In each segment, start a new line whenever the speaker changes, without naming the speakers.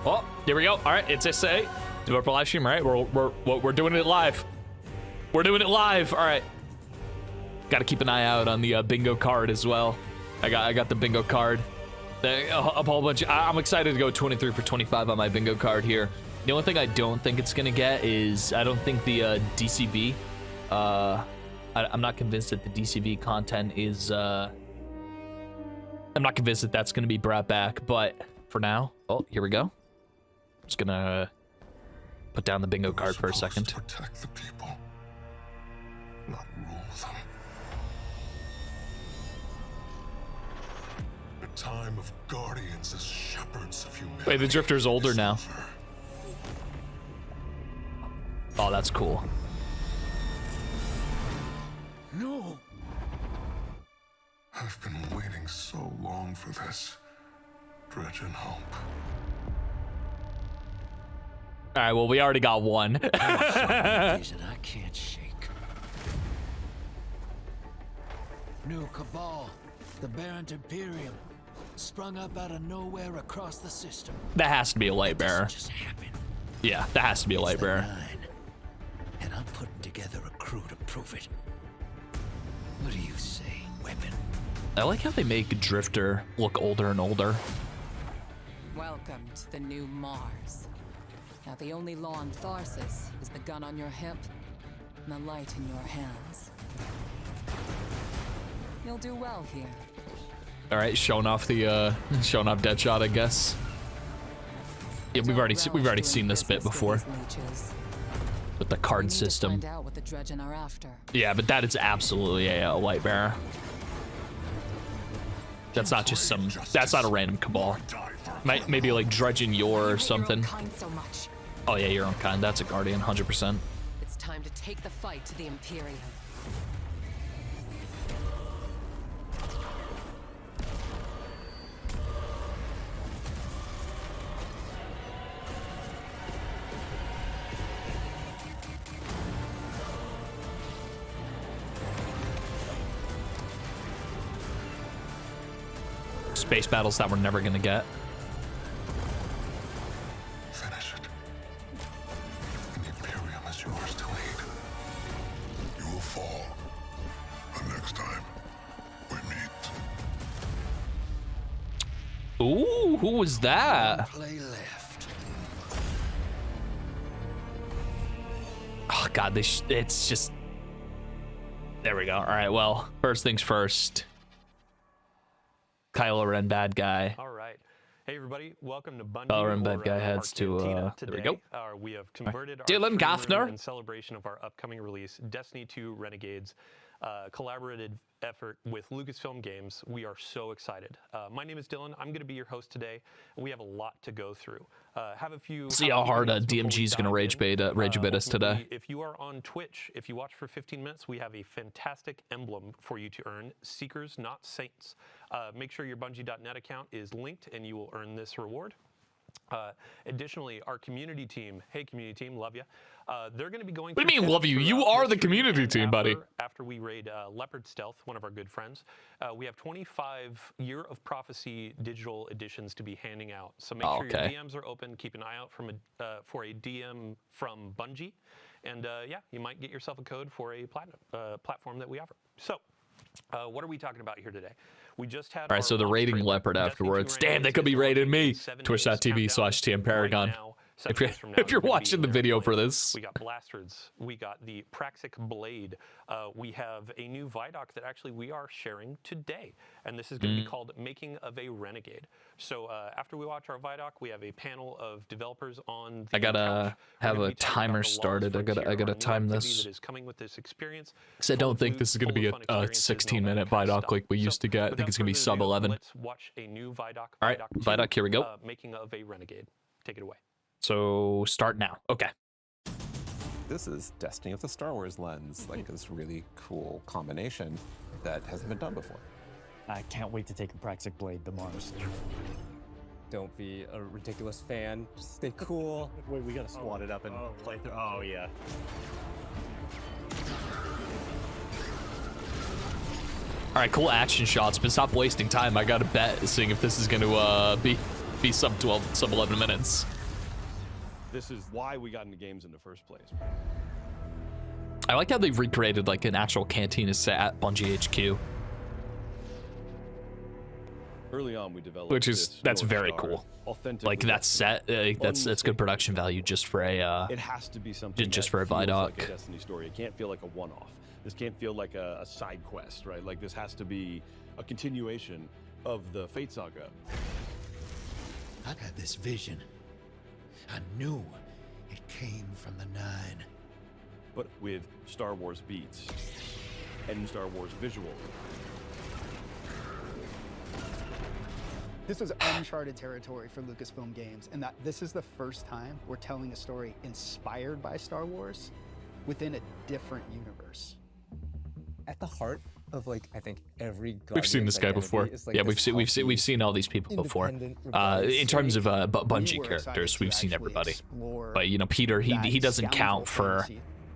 Oh, here we go. All right, it's SA. Do it for live stream, all right? We're doing it live. We're doing it live. All right. Got to keep an eye out on the bingo card as well. I got the bingo card. A whole bunch. I'm excited to go 23 for 25 on my bingo card here. The only thing I don't think it's gonna get is I don't think the DCV. I'm not convinced that the DCV content is. I'm not convinced that that's gonna be brought back. But for now, oh, here we go. Just gonna put down the bingo card for a second.
Protect the people, not rule them. The time of guardians as shepherds of humanity.
Wait, the Drifter's older now. Oh, that's cool.
No. I've been waiting so long for this. Dredge and hope.
All right, well, we already got one.
Vision I can't shake. New Cabal, the Barrent Imperium, sprung up out of nowhere across the system.
That has to be a light bearer.
Just happen.
Yeah, that has to be a light bearer.
And I'm putting together a crew to prove it. What do you say, weapon?
I like how they make Drifter look older and older.
Welcome to the new Mars. Now the only law on Tharsis is the gun on your hip and the light in your hands. You'll do well here.
All right, showing off Deadshot, I guess. Yeah, we've already seen this bit before with the card system.
Find out what the Dredgen are after.
Yeah, but that is absolutely a light bearer. That's not just some. That's not a random Cabal. Maybe like Dredgen Yor or something. Oh yeah, your own kind. That's a Guardian, 100%.
It's time to take the fight to the Imperium.
Space battles that we're never gonna get.
Finish it. And the Imperium is yours to lead. You will fall. But next time we meet.
Ooh, who was that?
Play left.
Oh God, it's just. There we go. All right, well, first things first. Kylo Ren, bad guy.
All right. Hey everybody, welcome to Bungie.
Kylo Ren, bad guy heads to
Today,
there we go.
We have converted our
Dylan
stream room
Gaffner.
in celebration of our upcoming release, Destiny 2 Renegades, collaborative effort with Lucasfilm Games. We are so excited. My name is Dylan. I'm going to be your host today. We have a lot to go through. Have a few.
See how hard DMG is going to rage bait us today.
If you are on Twitch, if you watch for 15 minutes, we have a fantastic emblem for you to earn: Seekers, not Saints. Make sure your Bungie.net account is linked, and you will earn this reward. Additionally, our community team, hey community team, love you. They're going to be going.
What do you mean, love you? You are the community team, buddy.
After we raid Leopard Stealth, one of our good friends, we have 25 Year of Prophecy digital editions to be handing out. So make sure your DMs are open. Keep an eye out for a DM from Bungie, and yeah, you might get yourself a code for a platinum platform that we offer. So. What are we talking about here today? We just had.
All right, so the raiding Leopard afterwards. Damn, they could be raiding me. Twitch.tv/TMParagon. If you're watching the video for this.
We got Blastards. We got the Praxic Blade. We have a new VIDOC that actually we are sharing today. And this is going to be called Making of a Renegade. So after we watch our VIDOC, we have a panel of developers on the
I gotta have a timer started. I gotta time this.
That is coming with this experience.
Because I don't think this is gonna be a 16-minute VIDOC like we used to get. I think it's gonna be sub 11.
Let's watch a new VIDOC.
All right, VIDOC, here we go.
Making of a Renegade. Take it away.
So start now. Okay.
This is Destiny with the Star Wars lens, like this really cool combination that hasn't been done before.
I can't wait to take the Praxic Blade to Mars.
Don't be a ridiculous fan. Just stay cool.
Wait, we gotta swat it up and play through. Oh, yeah.
All right, cool action shots, but stop wasting time. I got to bet, seeing if this is going to be be sub 12, sub 11 minutes.
This is why we got into games in the first place.
I like how they've recreated like an actual cantina set at Bungie HQ.
Early on, we developed,
which is that's very cool. Like that set, that's good production value just for a.
It has to be something
just for a VIDOC.
Like a Destiny story. It can't feel like a one-off. This can't feel like a side quest, right? Like this has to be a continuation of the Fate Saga.
I had this vision. I knew it came from the Nine.
But with Star Wars beats and Star Wars visual.
This was uncharted territory for Lucasfilm Games, and that this is the first time we're telling a story inspired by Star Wars within a different universe.
At the heart of like I think every
we've seen this guy before.
Like
yeah, we've seen all these people before. In terms of Bungie characters, we've seen everybody. But you know, Peter, he doesn't count for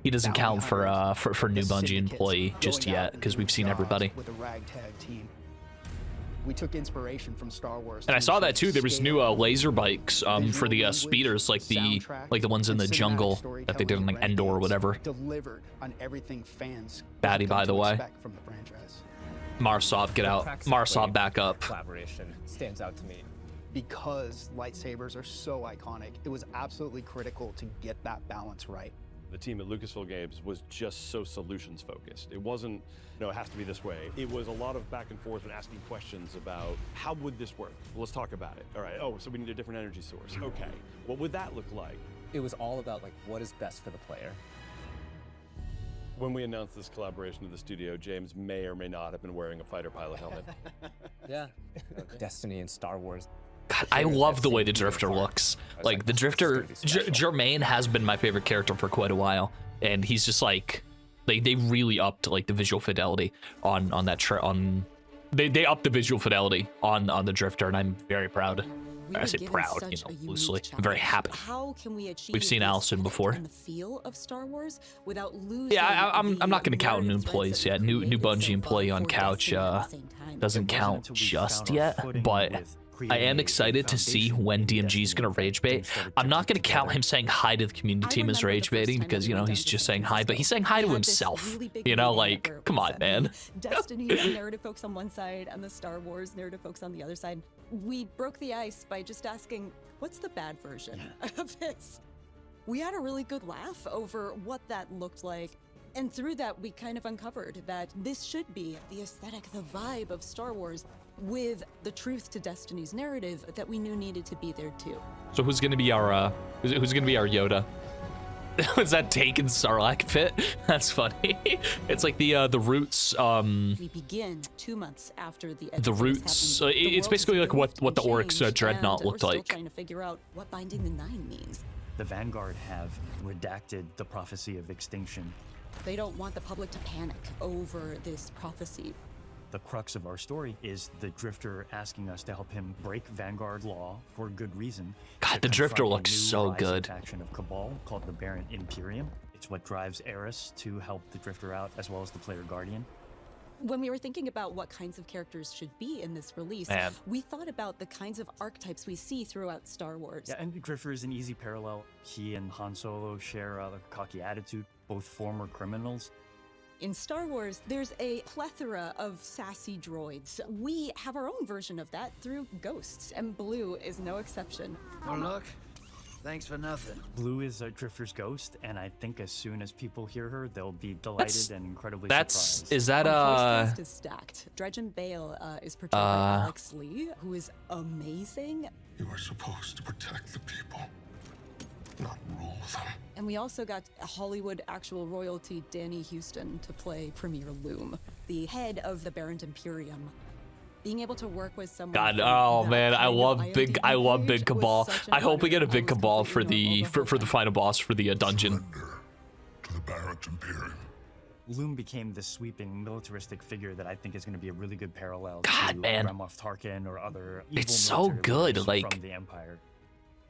new Bungie employee just yet because we've seen everybody.
With a ragtag team. We took inspiration from Star Wars.
And I saw that too. There was new laser bikes for the speeders, like the ones in the jungle that they did in like Endor or whatever.
Delivered on everything fans.
Batty, by the way.
From the franchise.
Marsov, get out. Marsov, back up.
Collaboration stands out to me.
Because lightsabers are so iconic, it was absolutely critical to get that balance right.
The team at Lucasfilm Games was just so solutions focused. It wasn't, it has to be this way. It was a lot of back and forth and asking questions about how would this work? Well, let's talk about it. All right, so we need a different energy source. Okay, what would that look like?
It was all about like what is best for the player.
When we announced this collaboration with the studio, James may or may not have been wearing a fighter pilot helmet.
Yeah, Destiny and Star Wars.
God, I love the way the Drifter looks. Like the Drifter, Jermaine has been my favorite character for quite a while, and he's just like, they really upped like the visual fidelity on that they upped the visual fidelity on the Drifter, and I'm very proud. I say proud, loosely. I'm very happy.
How can we achieve
We've seen Allison before.
the feel of Star Wars without losing
yeah, I'm not gonna count new employees yet. New Bungie employee on couch doesn't count just yet, but I am excited to see when DMG is going to rage bait. I'm not going to count him saying hi to the community team as rage baiting because, he's just saying hi, but he's saying hi to himself. Like, come on, man.
Destiny narrative folks on one side and the Star Wars narrative folks on the other side. We broke the ice by just asking, what's the bad version of this? We had a really good laugh over what that looked like. And through that, we kind of uncovered that this should be the aesthetic, the vibe of Star Wars, with the truth to Destiny's narrative that we knew needed to be there too.
So who's gonna be our who's gonna be our Yoda? Was that taken Sarlacc pit? That's funny. It's like the Roots.
We begin 2 months after the
Roots. It's basically like what the Oryx Dreadnought looked like.
We're still trying to figure out what binding the Nine means.
The Vanguard have redacted the prophecy of extinction.
They don't want the public to panic over this prophecy.
The crux of our story is the Drifter asking us to help him break Vanguard law for good reason.
God, the Drifter looks so good.
Faction of Cabal called the Barren Imperium. It's what drives Eris to help the Drifter out, as well as the Player Guardian.
When we were thinking about what kinds of characters should be in this release, we thought about the kinds of archetypes we see throughout Star Wars.
Yeah, and the Drifter is an easy parallel. He and Han Solo share a cocky attitude, both former criminals.
In Star Wars, there's a plethora of sassy droids. We have our own version of that through Ghosts, and Blue is no exception.
Oh, look. Thanks for nothing.
Blue is a Drifter's ghost, and I think as soon as people hear her, they'll be delighted and incredibly surprised.
Is that
Our first list is stacked. Dredgen Bale is portrayed by Alex Lee, who is amazing.
You are supposed to protect the people, not rule them.
And we also got Hollywood actual royalty Danny Houston to play Premier Loom, the head of the Barren Imperium. Being able to work with someone.
God, oh man, I love big Cabal. I hope we get a big Cabal for the final boss for the dungeon.
To the Barren Imperium.
Loom became this sweeping militaristic figure that I think is going to be a really good parallel to
man.
Moff Tarkin or other evil
it's so good, like
from the Empire.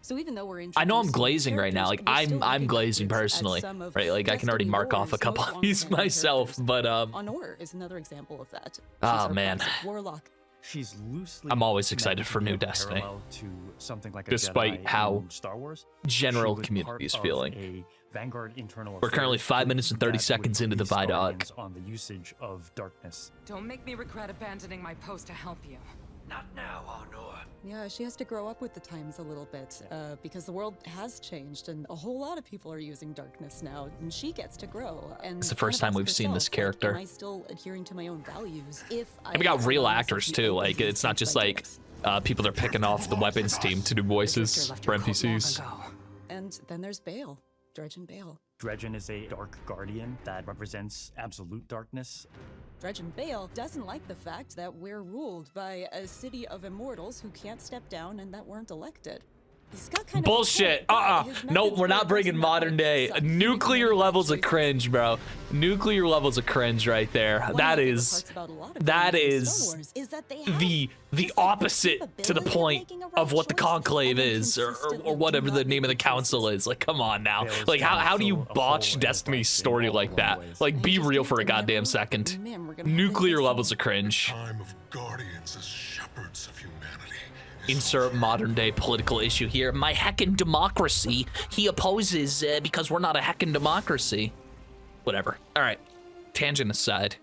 So even though we're
I know I'm glazing right now, like I'm glazing personally, right? Like I can already mark off a couple of these myself, but
Honor is another example of that.
Oh man,
Warlock.
She's loosely.
I'm always excited for new Destiny.
To something like a
Despite
Jedi
how
in Star Wars,
general
she was
community is
part of
feeling.
A Vanguard internal
We're currently
affairs
5 minutes and 30
that would
seconds into the
police
VIDOC.
Guardians on the usage of darkness.
Don't make me regret abandoning my post to help you.
Not now, Arnor.
Yeah, she has to grow up with the times a little bit, because the world has changed and a whole lot of people are using darkness now, and she gets to grow. And
It's the first
kind of
time
ask
we've seen this
herself,
character.
Am I still adhering to my own values? If
And we got real actors too. Like it's not just like people they're picking off the weapons team to do voices for NPCs.
And then there's Bale, Dredgen Bale.
Dredgen is a dark guardian that represents absolute darkness.
Dredgen Bale doesn't like the fact that we're ruled by a city of immortals who can't step down and that weren't elected. He's got kind
Bullshit.
of his
No,
methods
we're not
were
bringing
not
modern day.
suck.
Nuclear levels of cringe, bro. Nuclear levels of cringe right there.
One
That
of the
is
parts about a lot of
that
games in
is
Star Wars is that they have
the
this, like,
opposite to the
capability of
point
making a right
of what the
choice,
conclave
and then
is, or
consistently
whatever
do
the
not
name of the
make good
council
choices.
is. Like, come on now.
Bale's
Like,
trying to
how do you
fill a
botch
hole in
Destiny's
his
story
life
like
in
that?
ways.
Like,
I
be
just
real
think
for a
the
goddamn
memory-
second.
Man, we're gonna have
Nuclear
this
levels of cringe.
Time of guardians as shepherds of humanity.
Insert modern day political issue here. My heckin' democracy he opposes because we're not a heckin' democracy. Whatever. All right. Tangent aside.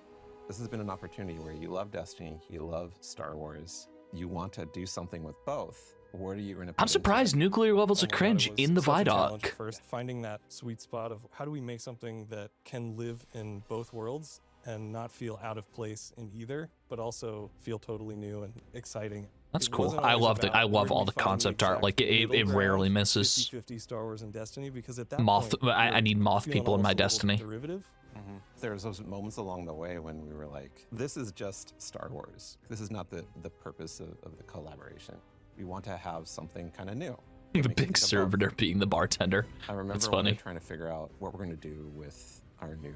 This has been an opportunity where you love Destiny, you love Star Wars, you want to do something with both. What are you going to?
I'm surprised nuclear levels of cringe in the VIDOC.
First, finding that sweet spot of how do we make something that can live in both worlds and not feel out of place in either, but also feel totally new and exciting.
That's
It
cool.
wasn't
I
always
love
about
I
where
love
do
all
we
the
find
concept art.
exact
Like it
middle
rarely
ground,
misses.
50-50 Star Wars and Destiny, because at that
Moth.
point,
I need moth
feeling
people in my
almost a little
Destiny.
Derivative.
There's those moments along the way when we were like, this is just Star Wars. This is not the purpose of the collaboration. We want to have something kind of new.
The big servitor being the bartender.
I remember
That's
when we
funny.
were trying to figure out what we're going to do with our new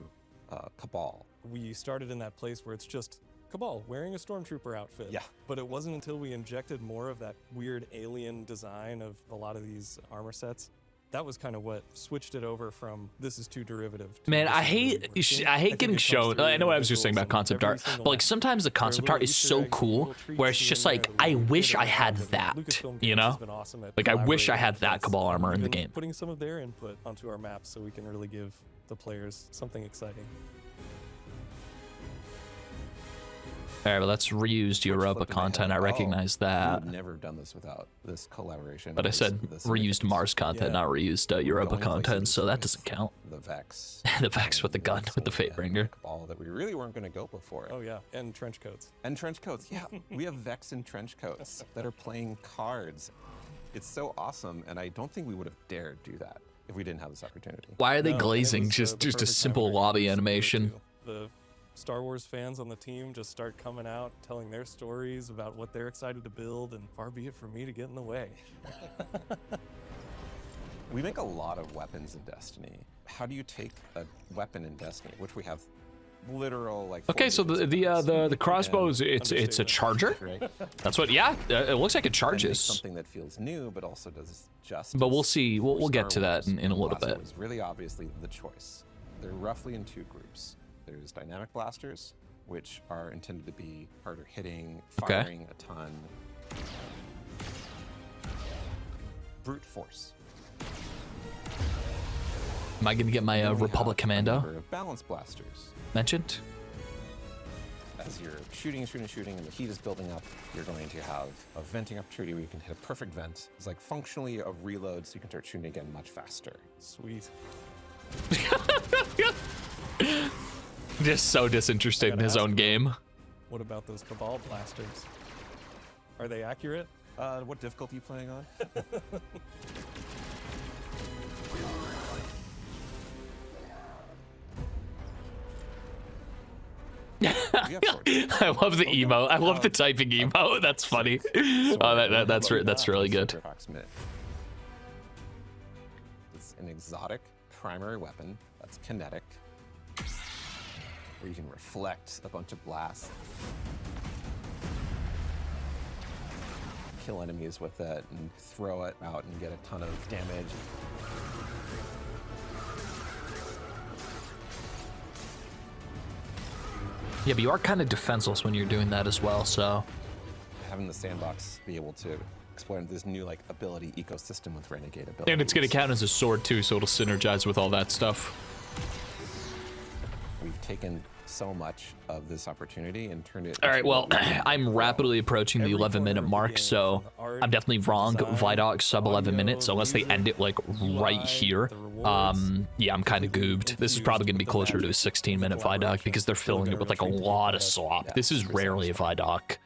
Cabal.
We started in that place where it's just Cabal wearing a stormtrooper outfit.
Yeah.
But it wasn't until we injected more of that weird alien design of a lot of these armor sets. That was kind of what switched it over from this is too derivative. To
Man,
this
I
is really
hate
working.
I hate
think
getting
it comes
shown.
through
I know
in
I was just saying about
visuals
concept
and
art,
every single
but like
map.
sometimes the
There are
concept
little
art is
Easter
so
eggs,
cool
little treats
where it's
here
just
and
like
there that
I
we
wish
did
I
around
had
it.
that,
Lucasfilm
you
Games has
know?
been awesome at
Like I wish I
collaborating
had
with
that
us
Cabal armor in the
and
game.
putting some of their input onto our maps so we can really give the players something exciting.
All right, well that's reused Europa content. I recognize
We
that.
would never have done this without this collaboration.
But I
This-
said
this
reused Mars content, not reused Europa
Going
content,
places
so that
with
doesn't count.
The Vex.
The Vex with the gun, with the Fate Bringer.
Cabal that we really weren't going to go before.
Oh yeah, and trench coats.
And trench coats, yeah. We have Vex and trench coats that are playing cards. It's so awesome, and I don't think we would have dared do that if we didn't have this opportunity.
Why are they
No, and it
glazing?
was,
Just
the
just a
perfect time
simple
of year
lobby
to do it,
animation.
too. The Star Wars fans on the team just start coming out, telling their stories about what they're excited to build, and far be it from me to get in the way.
We make a lot of weapons in Destiny. How do you take a weapon in Destiny, which we have literal like?
Okay, so the crossbows, it's a charger.
Right?
That's what. Yeah, it looks like it
And make
charges.
something that feels new, but also does justice.
But we'll see. We'll
for
get to
Star
that
Wars.
in a little
Blaster
bit.
was really obviously the choice. They're roughly in two groups. There's dynamic blasters, which are intended to be harder hitting,
Okay.
firing a ton. Brute force.
Am I gonna get my
Then we
Republic
have a
Commando
number of balance blasters.
mentioned?
As you're shooting, and the heat is building up, you're going to have a venting opportunity where you can hit a perfect vent. It's like functionally a reload, so you can start shooting again much faster.
Sweet.
Just so disinterested in his own game.
What about those Cabal blasters? Are they accurate?
What difficulty are you playing on?
I love the emote. I love the typing emote. That's funny. Oh, that's really good.
Approximate. It's an exotic primary weapon that's kinetic, where you can reflect a bunch of blasts, kill enemies with it, and throw it out and get a ton of damage.
Yeah, but you are kind of defenseless when you're doing that as well, so
having the sandbox be able to explore this new like ability ecosystem with Renegade abilities.
And it's gonna count as a sword too, so it'll synergize with all that stuff.
We've taken so much of this opportunity and turned it.
All right, well, I'm rapidly approaching the 11-minute mark, so I'm definitely wrong. VIDOC sub 11 minutes, unless they end it like right here. Yeah, I'm kind of goobed. This is probably gonna be closer to a 16-minute VIDOC because they're filling it with like a lot of slop. This is rarely a VIDOC.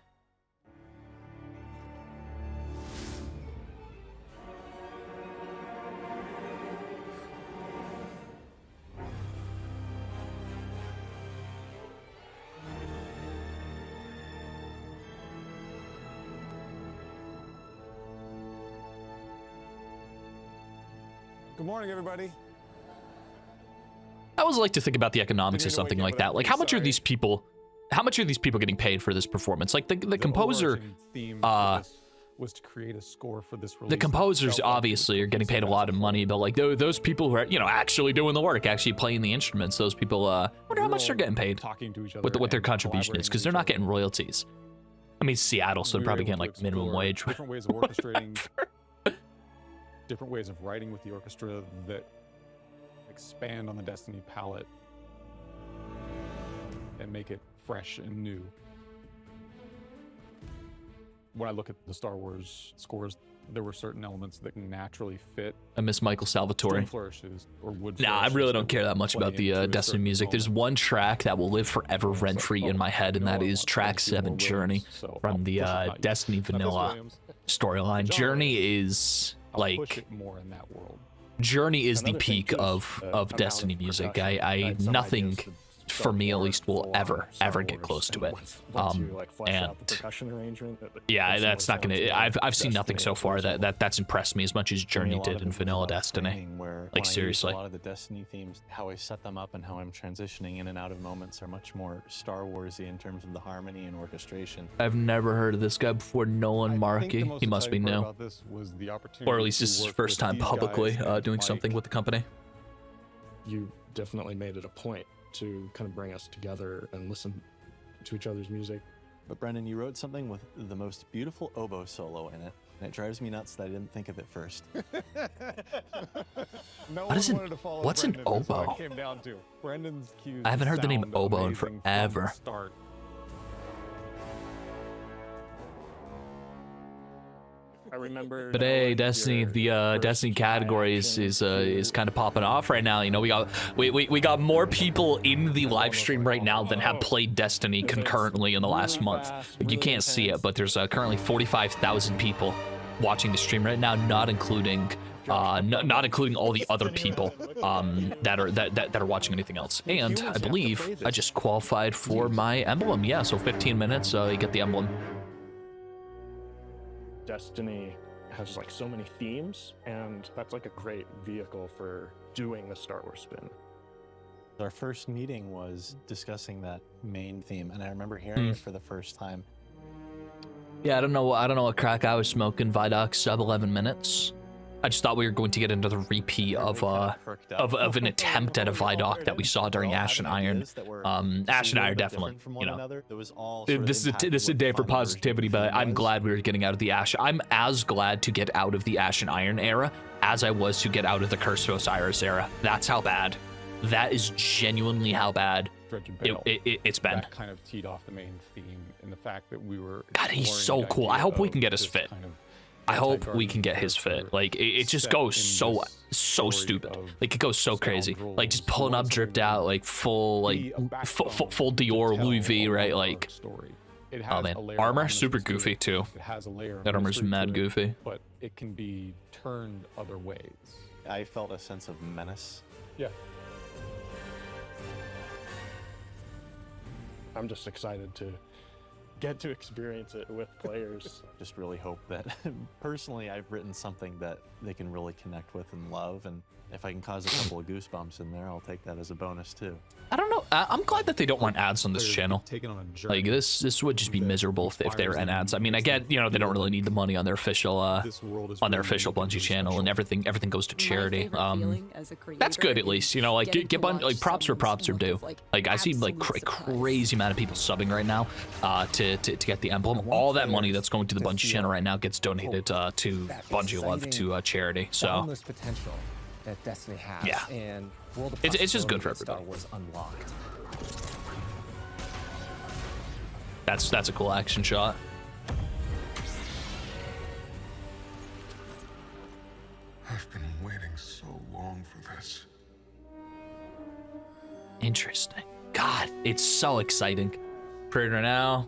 Good morning, everybody.
I always like to think about the economics of something like that. Like, how much are these people getting paid for this performance? Like the composer,
was to create a score for this release.
the composers obviously are getting paid a lot of money, but like those people who are, you know, actually doing the work, actually playing the instruments, those people, wonder how much they're getting paid,
talking to each other,
what their contribution is, because they're not getting royalties. I mean, Seattle, so they're probably getting like minimum wage.
Different ways of orchestrating, different ways of writing with the orchestra that expand on the Destiny palette and make it fresh and new. When I look at the Star Wars scores, there were certain elements that can naturally fit.
I miss Michael Salvatore.
Flourishes or wood
Nah, I really don't care that much about the Destiny music. There's one track that will live forever rent-free in my head, and that is track 7, Journey, from the Destiny Vanilla storyline. Journey is like... Journey is the peak of Destiny music. Nothing, for me at least, will ever get close to it. And yeah, that's not gonna. I've seen nothing so far that's impressed me as much as Journey did in Vanilla Destiny. Like seriously.
A lot of the Destiny themes, how I set them up and how I'm transitioning in and out of moments are much more Star Warsy in terms of the harmony and orchestration.
I've never heard of this guy before. Nolan Markey. He must be new, or at least this is his first time publicly doing something with the company.
You definitely made it a point to kind of bring us together and listen to each other's music.
But Brendan, you wrote something with the most beautiful oboe solo in it, and it drives me nuts that I didn't think of it first.
What's an oboe? I haven't heard the name oboe in forever.
I remember.
But hey, Destiny, the Destiny category is kind of popping off right now. You know, we got more people in the live stream right now than have played Destiny concurrently in the last month. You can't see it, but there's currently 45,000 people watching the stream right now, not including all the other people that are watching anything else. And I believe I just qualified for my emblem. Yeah, so 15 minutes, you get the emblem.
Destiny has like so many themes, and that's like a great vehicle for doing the Star Wars spin.
Our first meeting was discussing that main theme, and I remember hearing it for the first time.
Yeah, I don't know what crack I was smoking. VIDOC sub 11 minutes. I just thought we were going to get into the repeat of an attempt at a VIDOC that we saw during Ash and Iron. Ash and Iron definitely, you know. This is a day for positivity, but I'm glad we were getting out of the Ash. I'm as glad to get out of the Ash and Iron era as I was to get out of the Curse of Osiris era. That's how bad. That is genuinely how bad it's been.
That kind of teed off the main theme, and the fact that we were.
God, he's so cool. I hope we can get his fit. I hope we can get his fit. Like it just goes so stupid. Like it goes so crazy. Like just pulling up, dripped out, like full full Dior Louis V, right? Like, oh man, armor super goofy too. That armor's mad goofy.
But it can be turned other ways.
I felt a sense of menace.
Yeah.
I'm just excited to get to experience it with players.
Just really hope that, personally, I've written something that they can really connect with and love, and if I can cause a couple of goosebumps in there, I'll take that as a bonus too.
I don't know. I'm glad that they don't want ads on this channel. Like this would just be miserable if they were in ads. I mean, I get, you know, they don't really need the money on their official Bungie channel, and everything goes to charity. That's good at least. You know, like get like props where props are due. Like I see like crazy amount of people subbing right now to to get the emblem. All that money that's going to the Bungie channel right now gets donated to Bungie Love to charity. So
boundless potential that Destiny has.
Yeah.
And world of
it's just good for
Star
everybody.
Wars unlocked.
That's a cool action shot.
I've been waiting so long for this.
Interesting. God, it's so exciting. Pre-order now.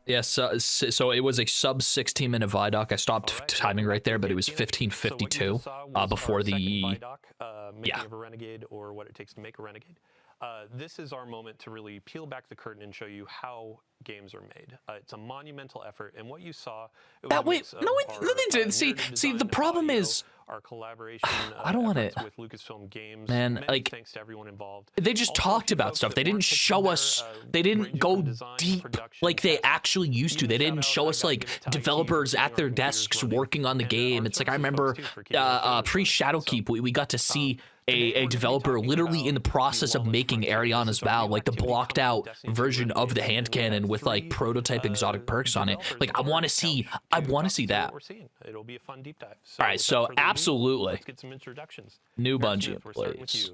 Yes, so it was a sub 16-minute VIDOC. I stopped timing right there, but it was 15:52 before the
making of a renegade, or what it takes to make a renegade. This is our moment to really peel back the curtain and show you how games are made. It's a monumental effort, and what you saw.
See, the problem is
our collaboration.
I don't want it.
With Lucasfilm Games.
Man, like,
thanks to everyone involved.
They just talked about stuff. They didn't show us. They didn't go deep like they actually used to. They didn't show us like developers at their desks working on the game. It's like I remember pre-Shadowkeep, we got to see a developer literally in the process of making Ariana's Vow, like the blocked out version of the hand cannon with like prototype exotic perks on it. Like I want to see that.
It'll be a fun deep dive.
All right, so absolutely.
Let's get some introductions.
New Bungie employees.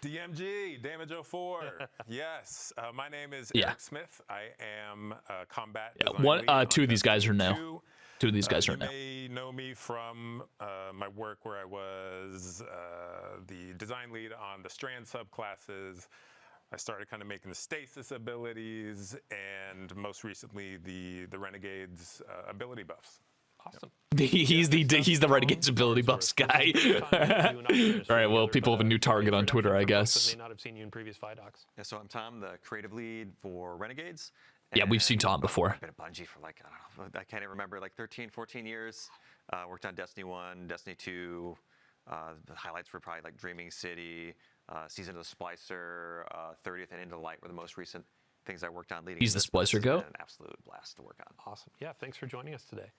DMG, Damage 04. Yes, my name is Eric Smith. I am a combat design lead.
Two of these guys are new. Two of these guys are new.
You may know me from my work where I was the design lead on the Strand subclasses. I started kind of making the stasis abilities, and most recently the Renegades ability buffs.
Awesome.
He's the Renegades ability buffs guy. All right, well, people have a new target on Twitter, I guess.
May not have seen you in previous VIDOCs.
Yeah, so I'm Tom, the creative lead for Renegades.
Yeah, we've seen Tom before.
I've been at Bungie for like, I don't know, I can't even remember, like 13, 14 years. Worked on Destiny 1, Destiny 2. The highlights were probably like Dreaming City, Season of the Splicer, 30th and Into Light were the most recent things I worked on leading.
He's the Splicer goat?
An absolute blast to work on.
Awesome. Yeah, thanks for joining us today.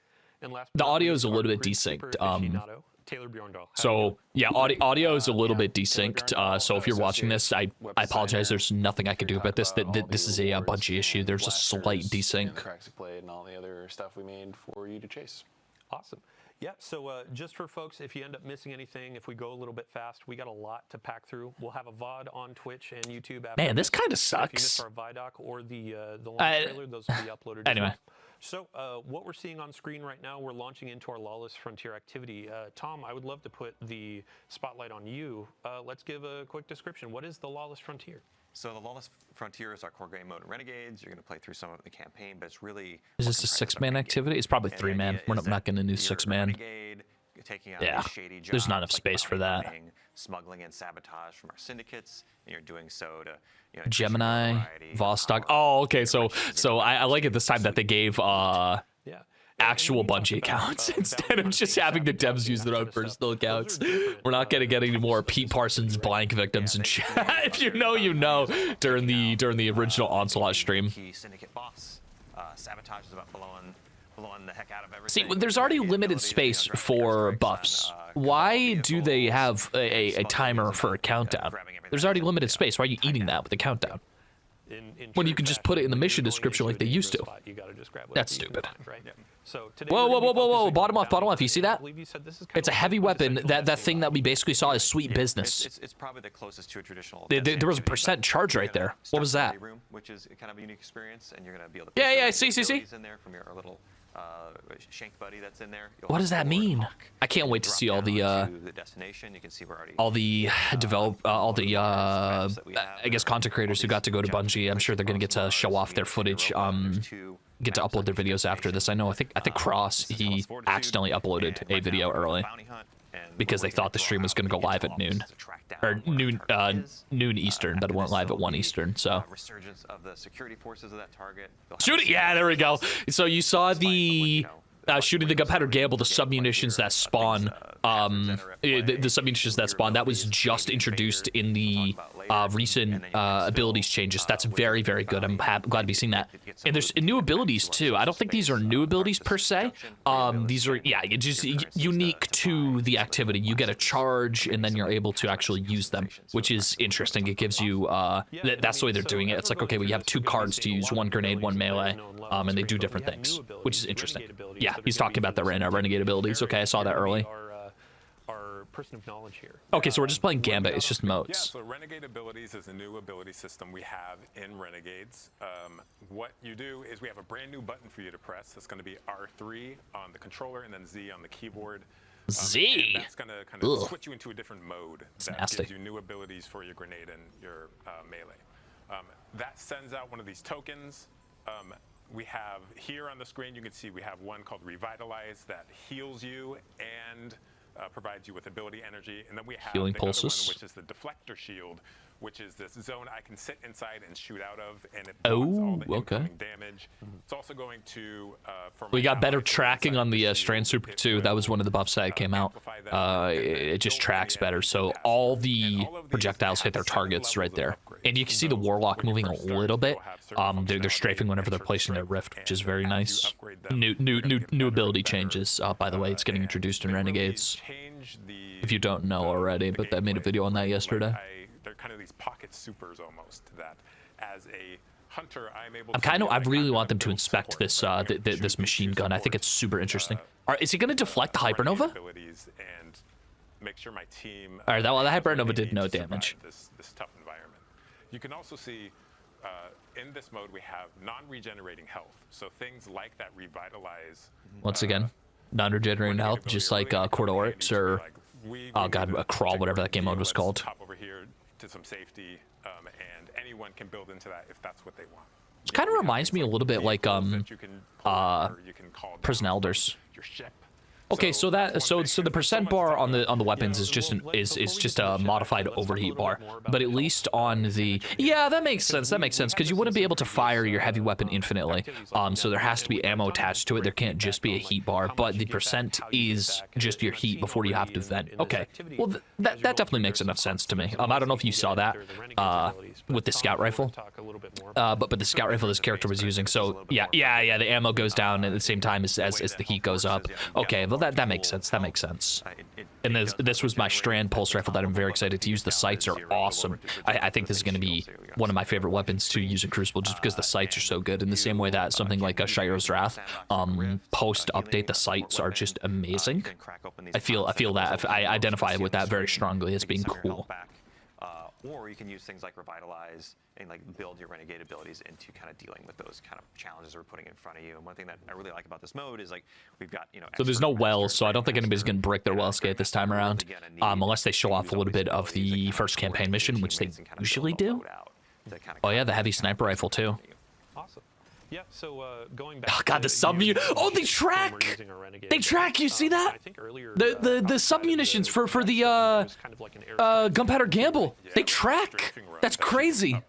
And last
The audio is a little bit desynced. So yeah, audio is a little bit desynced. So if you're watching this, I apologize. There's nothing I can do about this. This is a Bungie issue. There's a slight desync.
Tracks we played and all the other stuff we made for you to chase.
Awesome. Yeah, so just for folks, if you end up missing anything, if we go a little bit fast, we got a lot to pack through. We'll have a VOD on Twitch and YouTube. After
Man, this kind of
If you
sucks.
missed our VIDOC or the launch trailer, those will be uploaded.
Anyway.
As well. So what we're seeing on screen right now, we're launching into our Lawless Frontier activity. Tom, I would love to put the spotlight on you. Let's give a quick description. What is the Lawless Frontier?
So the Lawless Frontier is our core game mode in Renegades. You're going to play through some of the campaign, but it's really...
Is this a 6-man activity? It's probably 3-man. We're not going to do 6-man.
Taking out
Yeah,
these shady jobs,
there's not enough
like
space for that.
bombing, smuggling and sabotage from our syndicates, and you're doing so to
Gemini, Vostok. Oh, okay. So I like it this time that they gave actual Bungie accounts instead of just having the devs use their own personal accounts. We're not gonna get any more Pete Parsons blank victims in chat. If you know, you know. During the original Onslaught stream.
Key syndicate boss. Sabotage is about blowing the heck out of everything.
See, there's already limited space for buffs. Why do they have a timer for a countdown? There's already limited space. Why are you eating that with a countdown? When you can just put it in the mission description like they used to. That's stupid. Whoa, bottom off. You see that? It's a heavy weapon. That thing that we basically saw is sweet business.
It's probably the closest to a traditional.
There was a % charge right there. What was that?
Room, which is kind of a unique experience, and you're going to be able to.
Yeah, I see.
In there from your little shank buddy that's in there.
What does that mean? I can't wait to see all the
destination. You can see where
I guess content creators who got to go to Bungie. I'm sure they're gonna get to show off their footage. Get to upload their videos after this. I know. I think Cross, he accidentally uploaded a video early because they thought the stream was gonna go live at noon or noon Eastern, but it went live at 1 Eastern. So
resurgence of the security forces of that target.
shoot it! Yeah, there we go. So you saw the shooting the gunpowder gamble, the submunitions that spawn the submunitions that spawn, that was just introduced in the recent abilities changes. That's very, very good. I'm glad to be seeing that. And there's new abilities too. I don't think these are new abilities per se. These are, yeah, just unique to the activity. You get a charge and then you're able to actually use them, which is interesting. It gives you, that's the way they're doing it. It's like, okay, well, you have 2 cards to use, 1 grenade, 1 melee, and they do different things, which is interesting. Yeah, he's talking about the renegade abilities. Okay, I saw that early.
Our person of knowledge here.
Okay, so we're just playing Gambit. It's just modes.
Yeah, so Renegade Abilities is a new ability system we have in Renegades. What you do is we have a brand new button for you to press. That's going to be R3 on the controller and then Z on the keyboard.
Z.
That's going to kind of switch you into a different mode that
nasty.
gives you new abilities for your grenade and your melee. That sends out one of these tokens. We have here on the screen, you can see we have one called Revitalize that heals you and provides you with ability energy. And then we have
healing
the
pulses,
other one, which is the Deflector Shield, which is this zone I can sit inside and shoot out of, and it blocks all the incoming damage. It's also going to
we got better tracking on the Strand Super too. That was one of the buffs that came out. It just tracks better, so all the projectiles hit their targets right there. And you can see the Warlock moving a little bit. They're strafing whenever they're placing their rift, which is very nice. New ability changes. By the way, it's getting introduced in Renegades. If you don't know already, but I made a video on that yesterday.
They're kind of these pocket supers almost that as a hunter I'm able
I really want them to inspect this this machine gun. I think it's super interesting. Is he going to deflect the Hypernova?
And make sure my team
All right, well, the Hypernova did no damage.
This tough environment. You can also see in this mode we have non-regenerating health. So things like that Revitalize.
Once again, non-regenerating health, just like Cordorex or oh god, a Crawl, whatever that game mode was called.
Hop over here to some safety, and anyone can build into that if that's what they want.
It kind of reminds me a little bit like Prison Elders. Okay, so the percent bar on the weapons is just a modified overheat bar, but at least on the that makes sense because you wouldn't be able to fire your heavy weapon infinitely, so there has to be ammo attached to it. There can't just be a heat bar, but the percent is just your heat before you have to vent. Okay, well that definitely makes enough sense to me. I don't know if you saw that with the scout rifle, but the scout rifle this character was using. So yeah, the ammo goes down at the same time as the heat goes up. Okay, well that makes sense. That makes sense. And this was my Strand pulse rifle that I'm very excited to use. The sights are awesome. I think this is going to be one of my favorite weapons to use in Crucible, just because the sights are so good. In the same way that something like a Shiro's Wrath, post update, the sights are just amazing. I feel that I identify with that very strongly as being cool.
Or you can use things like Revitalize and like build your Renegade abilities into kind of dealing with those kind of challenges we're putting in front of you. And one thing that I really like about this mode is like we've got,
So there's no wells, so I don't think anybody's going to break their well skate this time around, unless they show off a little bit of the first campaign mission, which they usually do. Oh yeah, the heavy sniper rifle too.
Awesome. Yeah, so going back.
Oh god, the submunition. Oh, they track. They track. You see that? The submunitions for the Gunpowder Gamble. They track. That's crazy.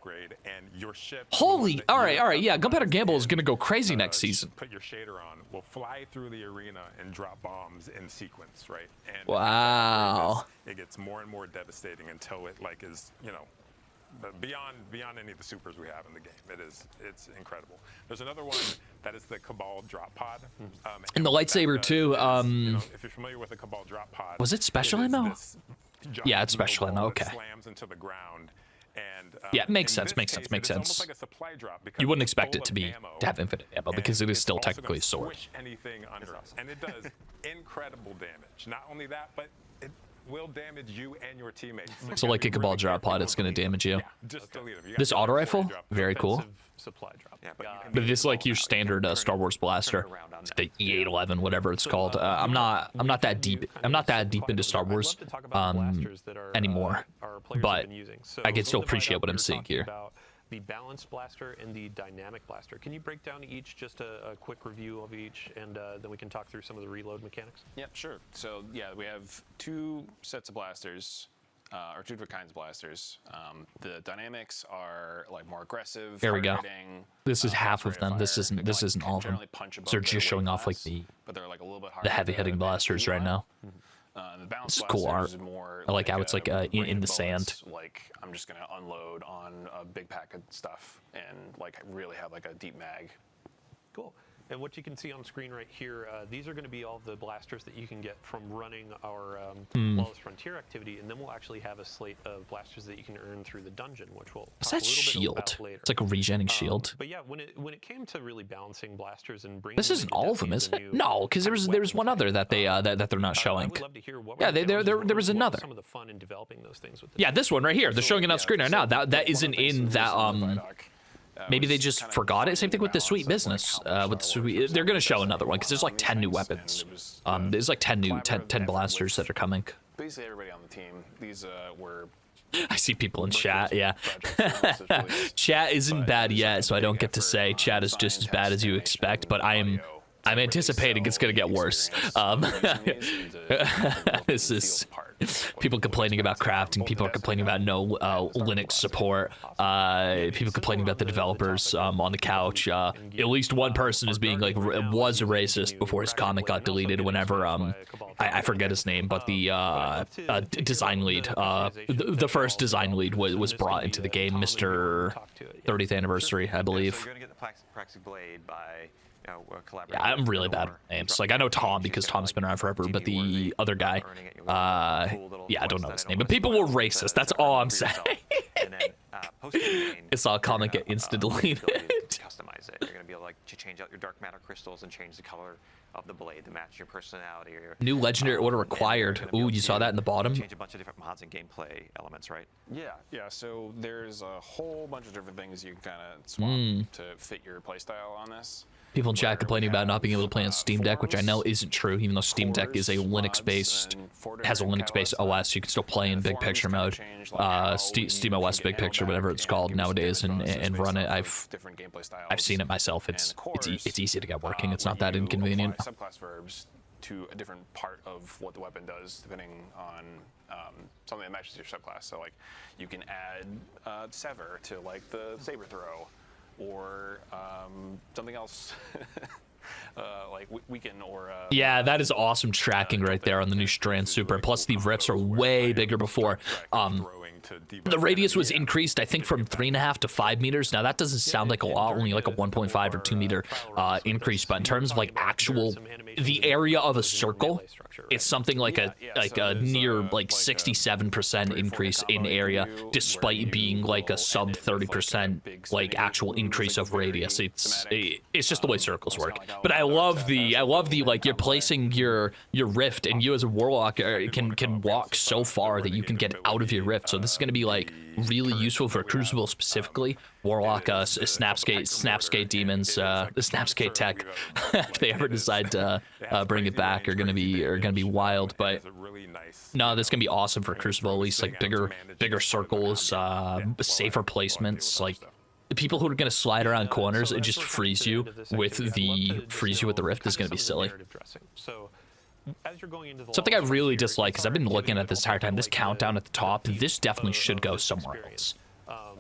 Holy. All right. Yeah, Gunpowder Gamble is gonna go crazy next season.
Put your shader on. We'll fly through the arena and drop bombs in sequence, right? And
wow.
It gets more and more devastating until it like is beyond any of the supers we have in the game. It's incredible. There's another one that is the Cabal drop pod.
And the lightsaber too.
If you're familiar with the Cabal drop pod,
was it special ammo? Yeah, it's special ammo. Okay.
Slams into the ground. And,
yeah, makes sense. Makes sense.
Like a supply drop
you wouldn't expect it to have infinite ammo because it is still technically a sword.
Anything under us, and it does incredible damage. Not only that, but it will damage you and your teammates.
So like a Cabal drop pod, it's going to damage you.
Yeah, just delete them.
This auto rifle, very cool.
Supply drop.
Yeah,
but it's like your standard Star Wars blaster, the E811, whatever it's called. I'm not that deep. I'm not that deep into Star Wars anymore, but I can still appreciate what I'm seeing here.
The balanced blaster and the dynamic blaster. Can you break down each, just a quick review of each, and then we can talk through some of the reload mechanics?
Yep, sure. So yeah, we have 2 sets of blasters, or 2 different kinds of blasters. The dynamics are like more aggressive.
There we go. This is half of them. This isn't all of them. So they're just showing off like the heavy hitting blasters right now.
The balance
This is cool art.
blasters is more
I like how it's
a
like in the sand.
Like I'm just gonna unload on a big pack of stuff and like really have like a deep mag.
Cool. And what you can see on screen right here, these are going to be all the blasters that you can get from running our Lawless Frontier activity, and then we'll actually have a slate of blasters that you can earn through the dungeon, which we'll
What's
talk
that
a little
shield?
bit about later.
It's like a regenning shield.
But yeah, when it came to really balancing blasters and bringing
This isn't all of them, is it? No, because there was one other that they that they're not showing. Yeah, there was another.
Some of the fun in developing those things with
Yeah, this one right here. They're showing it on screen right now. That isn't in that maybe they just forgot it. Same thing with the Sweet Business. With the Sweet, they're gonna show another one because there's like 10 new weapons. There's like 10 blasters that are coming.
Basically, everybody on the team. These were.
I see people in chat. Yeah, chat isn't bad yet, so I don't get to say chat is just as bad as you expect. But I'm anticipating it's gonna get worse. This is people complaining about crafting. People are complaining about no Linux support. People complaining about the developers on the couch. At least one person is being like was a racist before his comment got deleted. Whenever I forget his name, but the design lead, the first design lead was brought into the game, Mr. 30th Anniversary, I believe.
So you're gonna get the Praxi Blade by
Yeah, I'm really bad with names. Like I know Tom because Tom's been around forever, but the other guy, yeah, I don't know his name. But people were racist. That's all I'm saying. It's all comment get insta deleted.
Customize it. You're gonna be able to change out your dark matter crystals and change the color of the blade to match your personality. Or
New legendary order required. Ooh, you saw that in the bottom.
Change a bunch of different mods and gameplay elements, right?
Yeah. So there's a whole bunch of different things you can kind of swap to fit your playstyle on this.
People in chat complaining about not being able to play on Steam Deck, which I know isn't true, even though Steam Deck is a Linux-based, has a Linux-based OS. You can still play in big picture mode, Steam OS big picture, whatever it's called nowadays, and run it. I've seen it myself. It's easy to get working. It's not that inconvenient.
Subclass verbs to a different part of what the weapon does, depending on something that matches your subclass. So like, you can add sever to like the saber throw. Or something else, like weaken or.
Yeah, that is awesome tracking right there on the new Strand Super. Plus, the rifts are way bigger before. The radius was increased, I think, from 3.5 to 5 meters. Now that doesn't sound like a lot, only like a 1.5 or 2 meter increase. But in terms of like actual, the area of a circle, it's something like a near like 67% increase in area, despite being like a sub 30% like actual increase of radius. It's just the way circles work. But I love the like you're placing your rift, and you as a warlock can walk so far that you can get out of your rift. So this is going to be like really useful for Crucible specifically. Warlock, Snapskate demons, the Snapskate tech, if they ever decide to bring it back, are gonna be wild. But no, that's gonna be awesome for Crucible. At least like bigger circles, safer placements. Like the people who are gonna slide around corners and just freeze you with the rift is gonna be silly. Something I really dislike, because I've been looking at this entire time, this countdown at the top, this definitely should go somewhere else.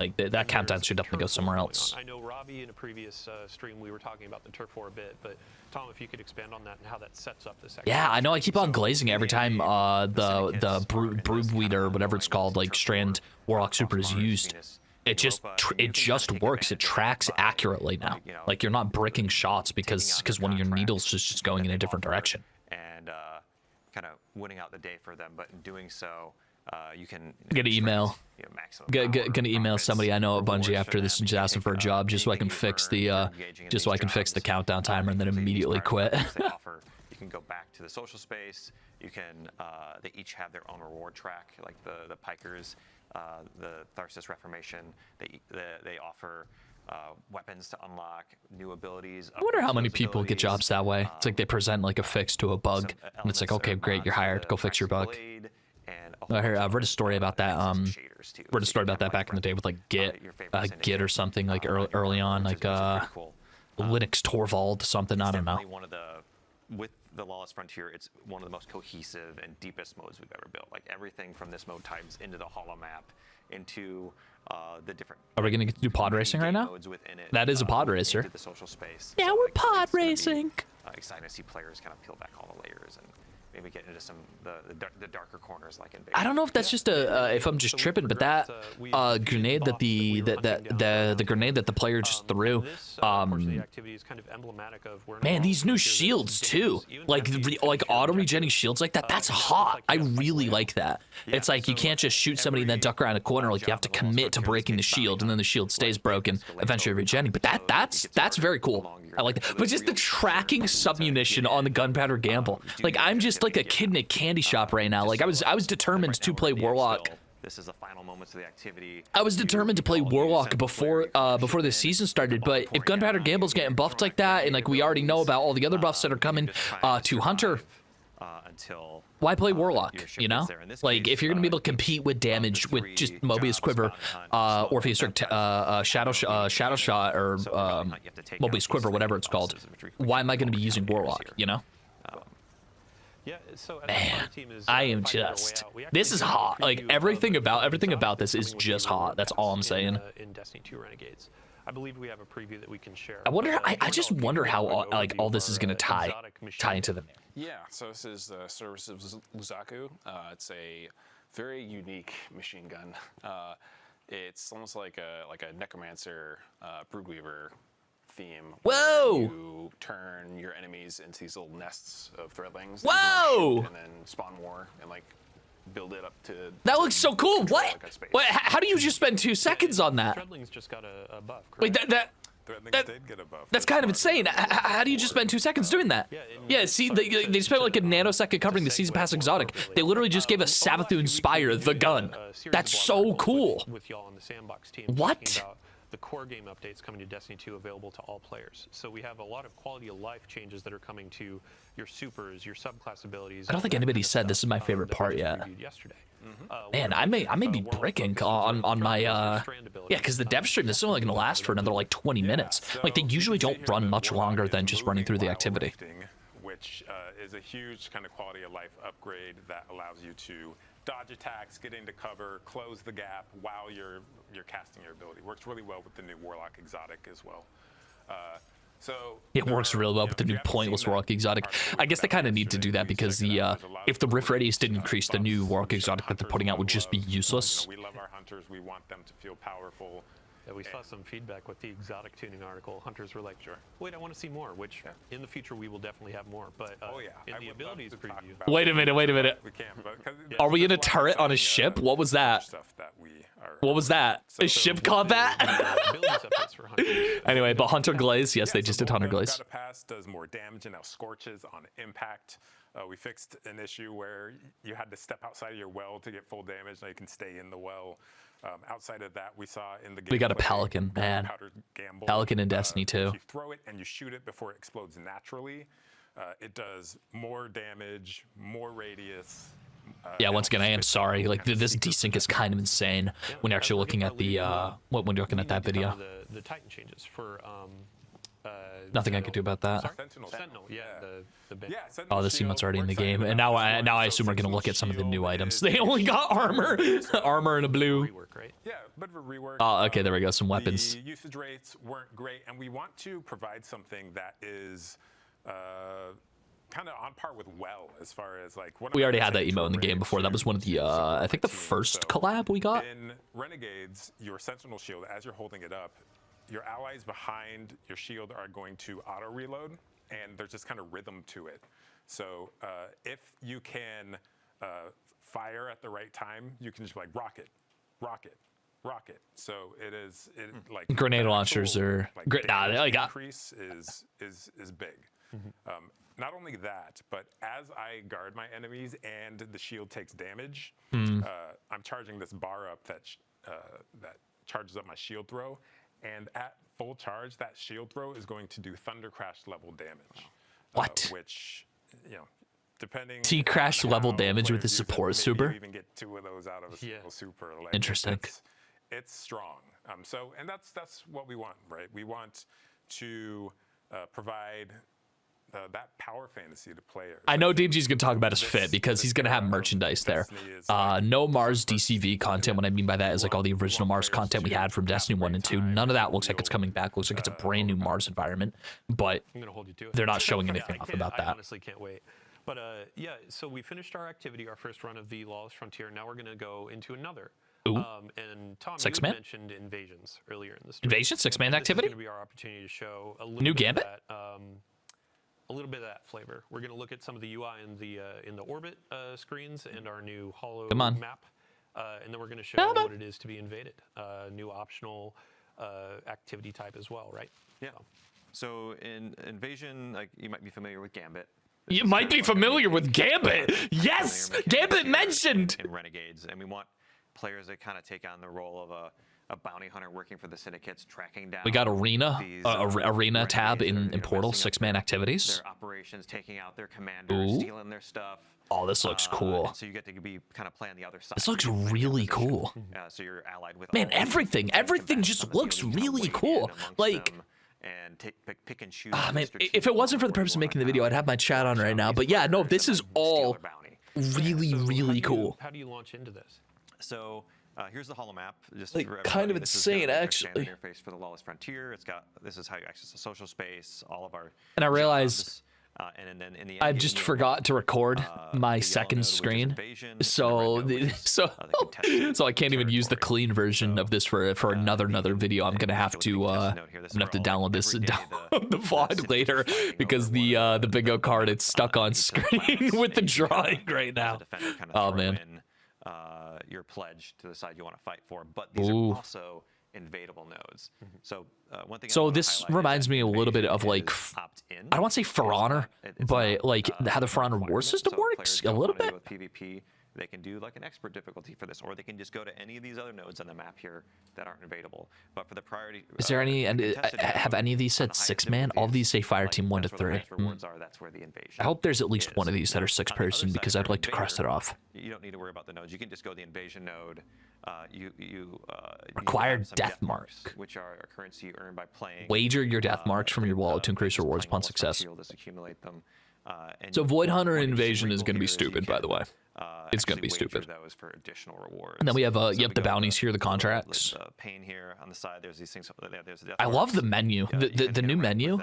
Like that countdown should definitely go somewhere else.
I know Robbie in a previous stream we were talking about the turf war a bit, but Tom, if you could expand on that and how that sets up this.
Yeah, I know. I keep on glazing every time the Broodweed or whatever it's called, like Strand Warlock Super is used. It just works. It tracks accurately now. Like you're not bricking shots because one of your needles is just going in a different direction.
And kind of winning out the day for them, but in doing so, you can
gonna email somebody I know at Bungie after this and just ask them for a job just so I can fix the countdown timer and then immediately quit.
You can go back to the social space. You can they each have their own reward track, like the Pikers, the Tharsis Reformation. They offer weapons to unlock, new abilities.
I wonder how many people get jobs that way. It's like they present like a fix to a bug, and it's like, okay, great, you're hired. Go fix your bug. I've read a story about that. Read a story about that back in the day with like Git or something like early on, like Linux Torvald something. I don't know.
With the Lawless Frontier, it's one of the most cohesive and deepest modes we've ever built. Like everything from this mode ties into the holo map, into the different.
Are we gonna get to do pod racing right now? That is a pod racer.
The social space.
Yeah, we're pod racing.
Exciting to see players kind of peel back all the layers and maybe get into some the darker corners like in.
I don't know if that's just if I'm just tripping, but that grenade that the grenade that the player just threw, man, these new shields too, like auto regenning shields like that. That's hot. I really like that. It's like you can't just shoot somebody and then duck around a corner. Like you have to commit to breaking the shield, and then the shield stays broken, eventually regenning. But that's very cool. I like that. But just the tracking submunition on the gunpowder gamble. Like I'm just like a kid in a candy shop right now. Like I was determined to play Warlock.
This is the final moments of the activity.
I was determined to play Warlock before the season started, but if Gunpowder Gamble's getting buffed like that, and like we already know about all the other buffs that are coming to Hunter, why play Warlock? You know, like if you're gonna be able to compete with damage with just Mobius Quiver, Orpheus Shadow Shot, or Mobius Quiver, whatever it's called, why am I gonna be using Warlock? You know? Man, I am just. This is hot. Like everything about this is just hot. That's all I'm saying.
In Destiny 2 Renegades, I believe we have a preview that we can share.
I wonder. I just wonder how like all this is gonna tie into the.
Yeah. So this is the Service of Luzaku. It's a very unique machine gun. It's almost like a necromancer, broodweaver theme.
Whoa!
You turn your enemies into these little nests of threadlings.
Whoa!
And then spawn more and like build it up to.
That looks so cool. What? Wait, how do you just spend 2 seconds on that?
Threadlings just got a buff.
Wait,
Threadlings did get a buff.
That's kind of insane. How do you just spend 2 seconds doing that? Yeah, see, they spent like a nanosecond covering the season pass exotic. They literally just gave us Savathun Spire, the gun. That's so cool.
With y'all on the sandbox team.
What?
The core game updates coming to Destiny 2 available to all players. So we have a lot of quality of life changes that are coming to your supers, your subclass abilities.
I don't think anybody said this is my favorite part yet.
Yesterday.
Man, I may be bricking on my yeah, because the dev stream is only going to last for another like 20 minutes. Like they usually don't run much longer than just running through the activity.
Which is a huge kind of quality of life upgrade that allows you to dodge attacks, get into cover, close the gap while you're casting your ability. Works really well with the new Warlock exotic as well.
It works really well with the new pointless Warlock exotic. I guess they kind of need to do that because the if the Rift Radius didn't increase, the new Warlock exotic that they're putting out would just be useless.
We love our hunters. We want them to feel powerful.
Yeah, we saw some feedback with the exotic tuning article. Hunters were like, "Sure, wait, I want to see more." Which in the future we will definitely have more. But in the abilities preview.
Wait a minute.
We can't.
Are we in a turret on a ship? What was that? What was that? A ship combat? Anyway, but Hunter Glaze, yes, they just did Hunter Glaze.
Got a pass does more damage and now scorches on impact. We fixed an issue where you had to step outside of your well to get full damage. Now you can stay in the well. Outside of that, we saw in the game.
We got a Pelican, man. Pelican in Destiny 2.
If you throw it and you shoot it before it explodes naturally, it does more damage, more radius.
Yeah, once again, I am sorry. Like this desync is kind of insane when you're actually looking at the when you're looking at that video.
The Titan changes for
nothing I could do about that.
Sentinel, yeah.
Oh, this emote's already in the game, and now I assume we're gonna look at some of the new items. They only got armor, armor and a blue.
Yeah, but for rework.
Oh, okay, there we go. Some weapons.
The usage rates weren't great, and we want to provide something that is kind of on par with WELL as far as like.
We already had that emote in the game before. That was one of the I think the first collab we got.
In Renegades, your Sentinel shield, as you're holding it up, your allies behind your shield are going to auto reload, and there's just kind of rhythm to it. So if you can fire at the right time, you can just be like rocket, rocket, rocket. So it is like
grenade launchers or
like increase is big. Not only that, but as I guard my enemies and the shield takes damage, I'm charging this bar up that charges up my shield throw, and at full charge, that shield throw is going to do Thunder Crash level damage.
What?
Which, you know, depending.
T-Crash level damage with the support super.
You even get 2 of those out of a single super. Like,
interesting.
It's strong. And that's what we want, right? We want to provide that power fantasy to players.
I know DMG's gonna talk about his fit because he's gonna have merchandise there. No Mars DCV content. What I mean by that is like all the original Mars content we had from Destiny 1 and 2. None of that looks like it's coming back. Looks like it's a brand new Mars environment, but they're not showing anything off about that.
I honestly can't wait. But yeah, so we finished our activity, our first run of the Lawless Frontier. Now we're going to go into another.
Ooh.
And Tom, you
Six-man?
mentioned invasions earlier in the story.
Invasion, six-man activity?
This is going to be our opportunity to show a little
New
bit
Gambit?
of that, a little bit of that flavor. We're going to look at some of the UI in the orbit screens and our new Hollow
Come on.
map, and then we're going to show what it is to be invaded. New optional activity type as well, right?
Yeah. So in Invasion, like you might be familiar with Gambit.
You might be familiar with Gambit. Yes, Gambit mentioned.
In Renegades, and we want players that kind of take on the role of a bounty hunter working for the syndicates, tracking down.
We got Arena,
these,
Arena tab in Portal,
messing up
six-man activities.
Their operations, taking out their commanders, stealing their stuff.
Oh, this looks cool.
And so you get to be kind of playing the other side.
This looks really cool.
So you're allied with.
Man, everything just looks really cool. Like.
And pick and choose.
Ah, man, if it wasn't for the purpose of making the video, I'd have my chat on right now. But yeah, no, this is all really cool.
How do you launch into this?
So here's the holo map. Just
like
for
kind of
this
insane,
is
actually.
Interface for the Lawless Frontier. This is how you access the social space. All of our.
And I realized.
And then in the
I just forgot to record my second screen, so so I can't even use the clean version of this for another video. I'm gonna have to download this and download the VOD later because the bingo card it's stuck on screen with the drawing right now. Oh man.
Your pledge to the side you want to fight for, but these are also invadable nodes. So one thing.
So this reminds me a little bit of like, I don't want to say For Honor, but like how the For Honor War system works a little bit.
With PvP, they can do like an expert difficulty for this, or they can just go to any of these other nodes on the map here that aren't invadable. But for the priority,
is there any? And have any of these said 6-man? All of these say Fire Team 1 to 3.
That's where the invasion.
I hope there's at least one of these that are 6-person because I'd like to cross it off.
You don't need to worry about the nodes. You can just go to the invasion node.
Required death marks,
which are a currency you earn by playing.
Wager your death marks from your wallet to increase rewards upon success.
Accumulate them.
So Void Hunter Invasion is going to be stupid, by the way. It's going to be stupid.
Those for additional rewards.
And then we have the bounties here, the contracts.
Pane here on the side. There's these things. There's
I love the menu, the new menu.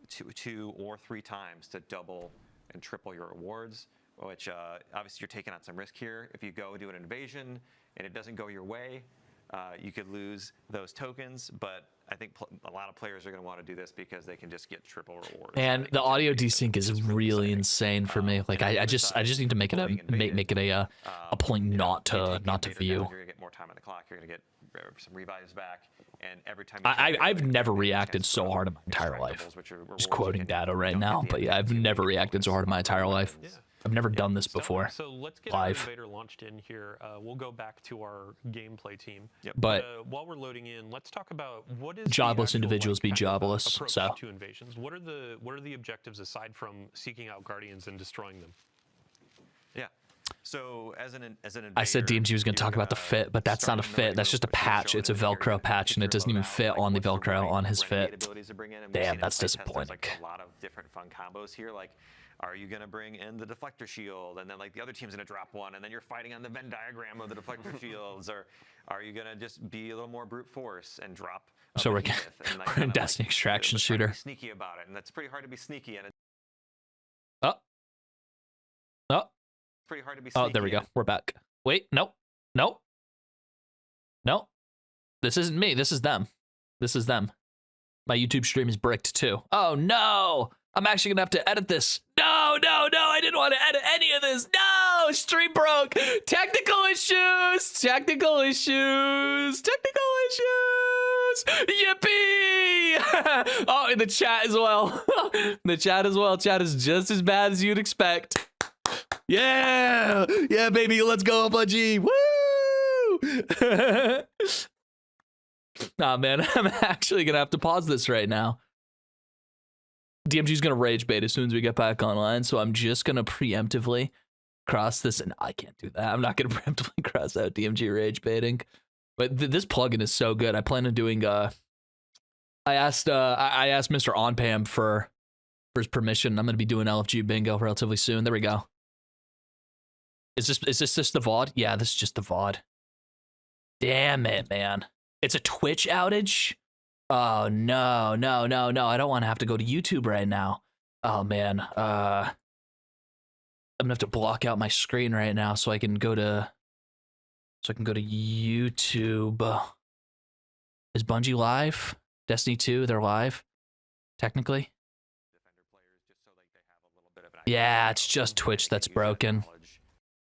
2 or 3 times to double and triple your rewards. Which obviously you're taking on some risk here. If you go do an invasion and it doesn't go your way, you could lose those tokens. But I think a lot of players are going to want to do this because they can just get triple rewards.
And the audio desync is really insane for me. Like I just need to make it a point not to view.
You're gonna get more time on the clock. You're gonna get some revives back, and every time.
I've never reacted so hard in my entire life. Just quoting data right now, but yeah, I've never reacted so hard in my entire life. I've never done this before.
So let's get
live.
our invader launched in here. We'll go back to our gameplay team.
But
while we're loading in, let's talk about what is
jobless individuals be jobless. So
to invasions. What are the objectives aside from seeking out guardians and destroying them?
Yeah. So as an invader,
I said DMG was going to talk about the fit, but that's not a fit. That's just a patch. It's a Velcro patch, and it doesn't even fit on the Velcro on his fit. Damn, that's disappointing.
Like a lot of different fun combos here, like. Are you going to bring in the deflector shield, and then like the other team's going to drop one, and then you're fighting on the Venn diagram of the deflector shields, or are you going to just be a little more brute force and drop?
So we're in Destiny Extraction Shooter.
Sneaky about it, and that's pretty hard to be sneaky. And
it's
pretty hard to be sneaky.
Oh, there we go. We're back. Wait, no. This isn't me. This is them. My YouTube stream is bricked too. Oh no! I'm actually gonna have to edit this. No! I didn't want to edit any of this. No! Stream broke. Technical issues. Yippee! Oh, in the chat as well. Chat is just as bad as you'd expect. Yeah, baby. Let's go, Budgie. Woo! Nah, man. I'm actually gonna have to pause this right now. DMG's gonna rage bait as soon as we get back online, so I'm just gonna preemptively cross this, and I can't do that. I'm not gonna preemptively cross out DMG rage baiting, but this plugin is so good. I plan on doing. I asked Mr. Onpam for his permission. I'm gonna be doing LFG bingo relatively soon. There we go. Is this just the VOD? Yeah, this is just the VOD. Damn it, man! It's a Twitch outage. Oh, no. I don't want to have to go to YouTube right now. Oh, man. I'm gonna have to block out my screen right now so I can go to YouTube. Is Bungie live? Destiny 2, they're live, technically. Yeah, it's just Twitch that's broken.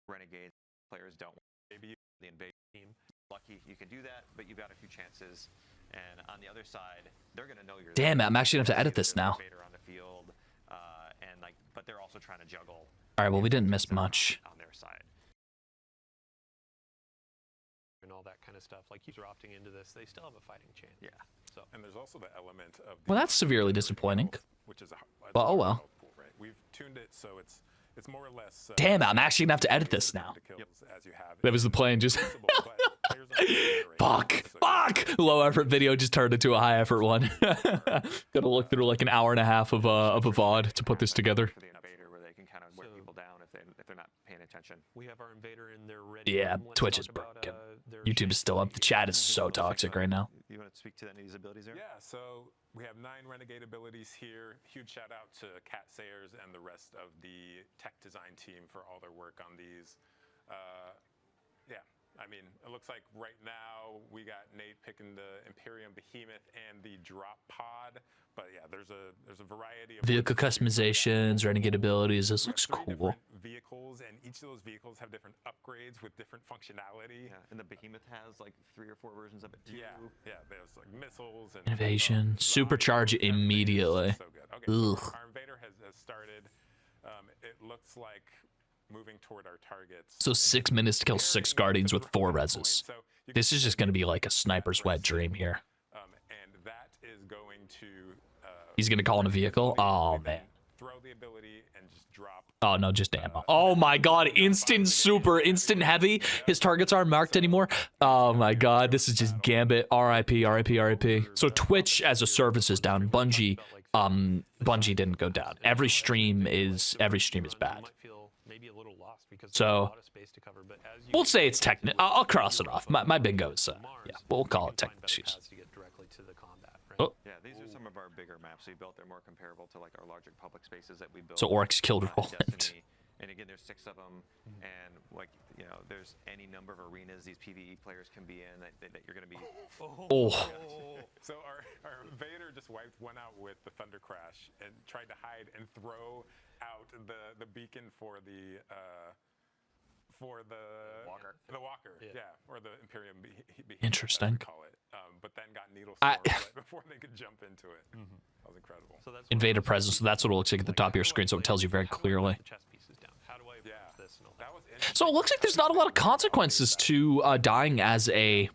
Renegades players don't maybe the invasion team. Lucky you can do that, but you've got a few chances. And on the other side, they're gonna know you're
Damn it,
there.
I'm actually gonna have to edit this now.
Invader on the field, and like, but they're also trying to juggle.
All right, well, we didn't miss much.
On their side.
And all that kind of stuff. Like, you're opting into this, they still have a fighting chance.
Yeah.
So, and there's also the element of
Well, that's severely disappointing.
which is
But oh well.
pool, right? We've tuned it so it's more or less.
Damn it, I'm actually gonna have to edit this now.
As you have
That was the plan, just fuck. Low effort video just turned into a high effort one. Gotta look through like an hour and a half of a VOD to put this together.
For the invader, where they can kind of wear people down if they're not paying attention.
We have our invader in there ready.
Yeah,
Let's
Twitch
talk
is
about,
broken.
their
YouTube is still up. The chat is so toxic right now.
You want to speak to any of these abilities there?
Yeah, so we have 9 Renegade abilities here. Huge shout out to Cat Sayers and the rest of the tech design team for all their work on these. Yeah, I mean, it looks like right now we got Nate picking the Imperium Behemoth and the Drop Pod. But yeah, there's a variety of
Vehicle customizations, renegade abilities. This looks cool.
vehicles, and each of those vehicles have different upgrades with different functionality.
Yeah, and the Behemoth has like 3 or 4 versions of it too.
Yeah, there's like missiles and
Innovation. Supercharge immediately.
So good. Okay,
Ugh.
our invader has started. It looks like moving toward our targets.
So 6 minutes to kill 6 guardians with 4 reses. This is just gonna be like a sniper's wet dream here.
And that is going to.
He's gonna call in a vehicle. Oh man.
Throw the ability and just drop.
Oh no, just ammo. Oh my god, instant super, instant heavy. His targets aren't marked anymore. Oh my god, this is just Gambit. RIP, RIP, RIP. So Twitch as a service is down. Bungie didn't go down. Every stream is bad. So we'll say it's technical. I'll cross it off. My bingo is yeah, we'll call it technical issues. Oh.
Yeah, these are some of our bigger maps we built. They're more comparable to like our larger public spaces that we built.
So Orcs killed Roland.
Destiny. And again, there's 6 of them, and like there's any number of arenas these PvE players can be in that you're going to be.
Oh.
So our invader just wiped one out with the Thunder Crash and tried to hide and throw out the beacon for the Walker. The Walker, yeah, or the Imperium Behemoth.
Interesting.
Call it. But then got needle storm right before they could jump into it. That was incredible. So that's
Invader presence. So that's what it looks like at the top of your screen. So it tells you very clearly. So it looks like there's not a lot of consequences to dying as a.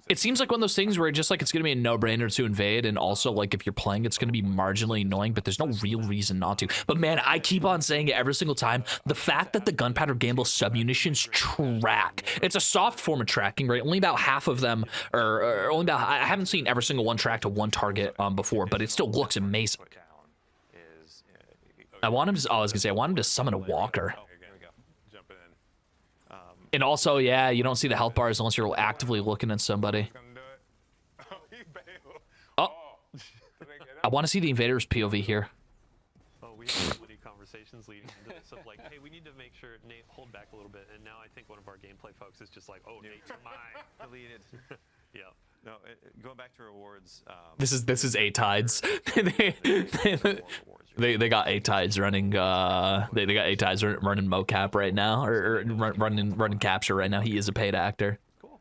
It seems like one of those things where just like it's gonna be a no-brainer to invade, and also like if you're playing, it's gonna be marginally annoying, but there's no real reason not to. But man, I keep on saying it every single time. The fact that the gunpowder gamble submunitions track, it's a soft form of tracking, right? Only about half of them, or only about. I haven't seen every single one track to one target before, but it still looks amazing. I want him to. Oh, I was gonna say I want him to summon a walker. And also, yeah, you don't see the health bars unless you're actively looking at somebody. Oh, I want to see the invader's POV here.
Oh, we had so many conversations leading into this of like, hey, we need to make sure Nate hold back a little bit. And now I think one of our gameplay folks is just like, oh, Nate, you're mine.
Deleted.
Yeah.
No, going back to rewards.
This is 8 tides. They got 8 tides running. They got 8 tides running mocap right now, or running capture right now. He is a paid actor.
Cool.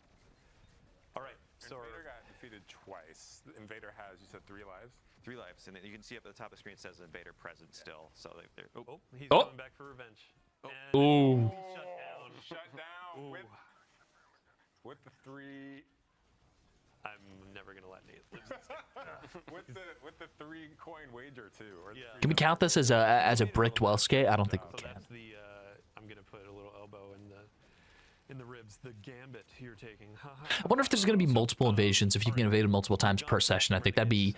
All right. So Invader got defeated twice. The Invader has, you said, 3 lives.
3 lives, and you can see up at the top of the screen it says Invader present still. So they're.
He's coming back for revenge.
Ooh.
Shut down with the 3.
I'm never gonna let Nate lose this.
with the 3 coin wager too. Or yeah.
Can we count this as a bricked well skate? I don't think we can.
That's the I'm gonna put a little elbow in the ribs. The gambit you're taking.
I wonder if there's gonna be multiple invasions. If you can invade multiple times per session, I think that'd be.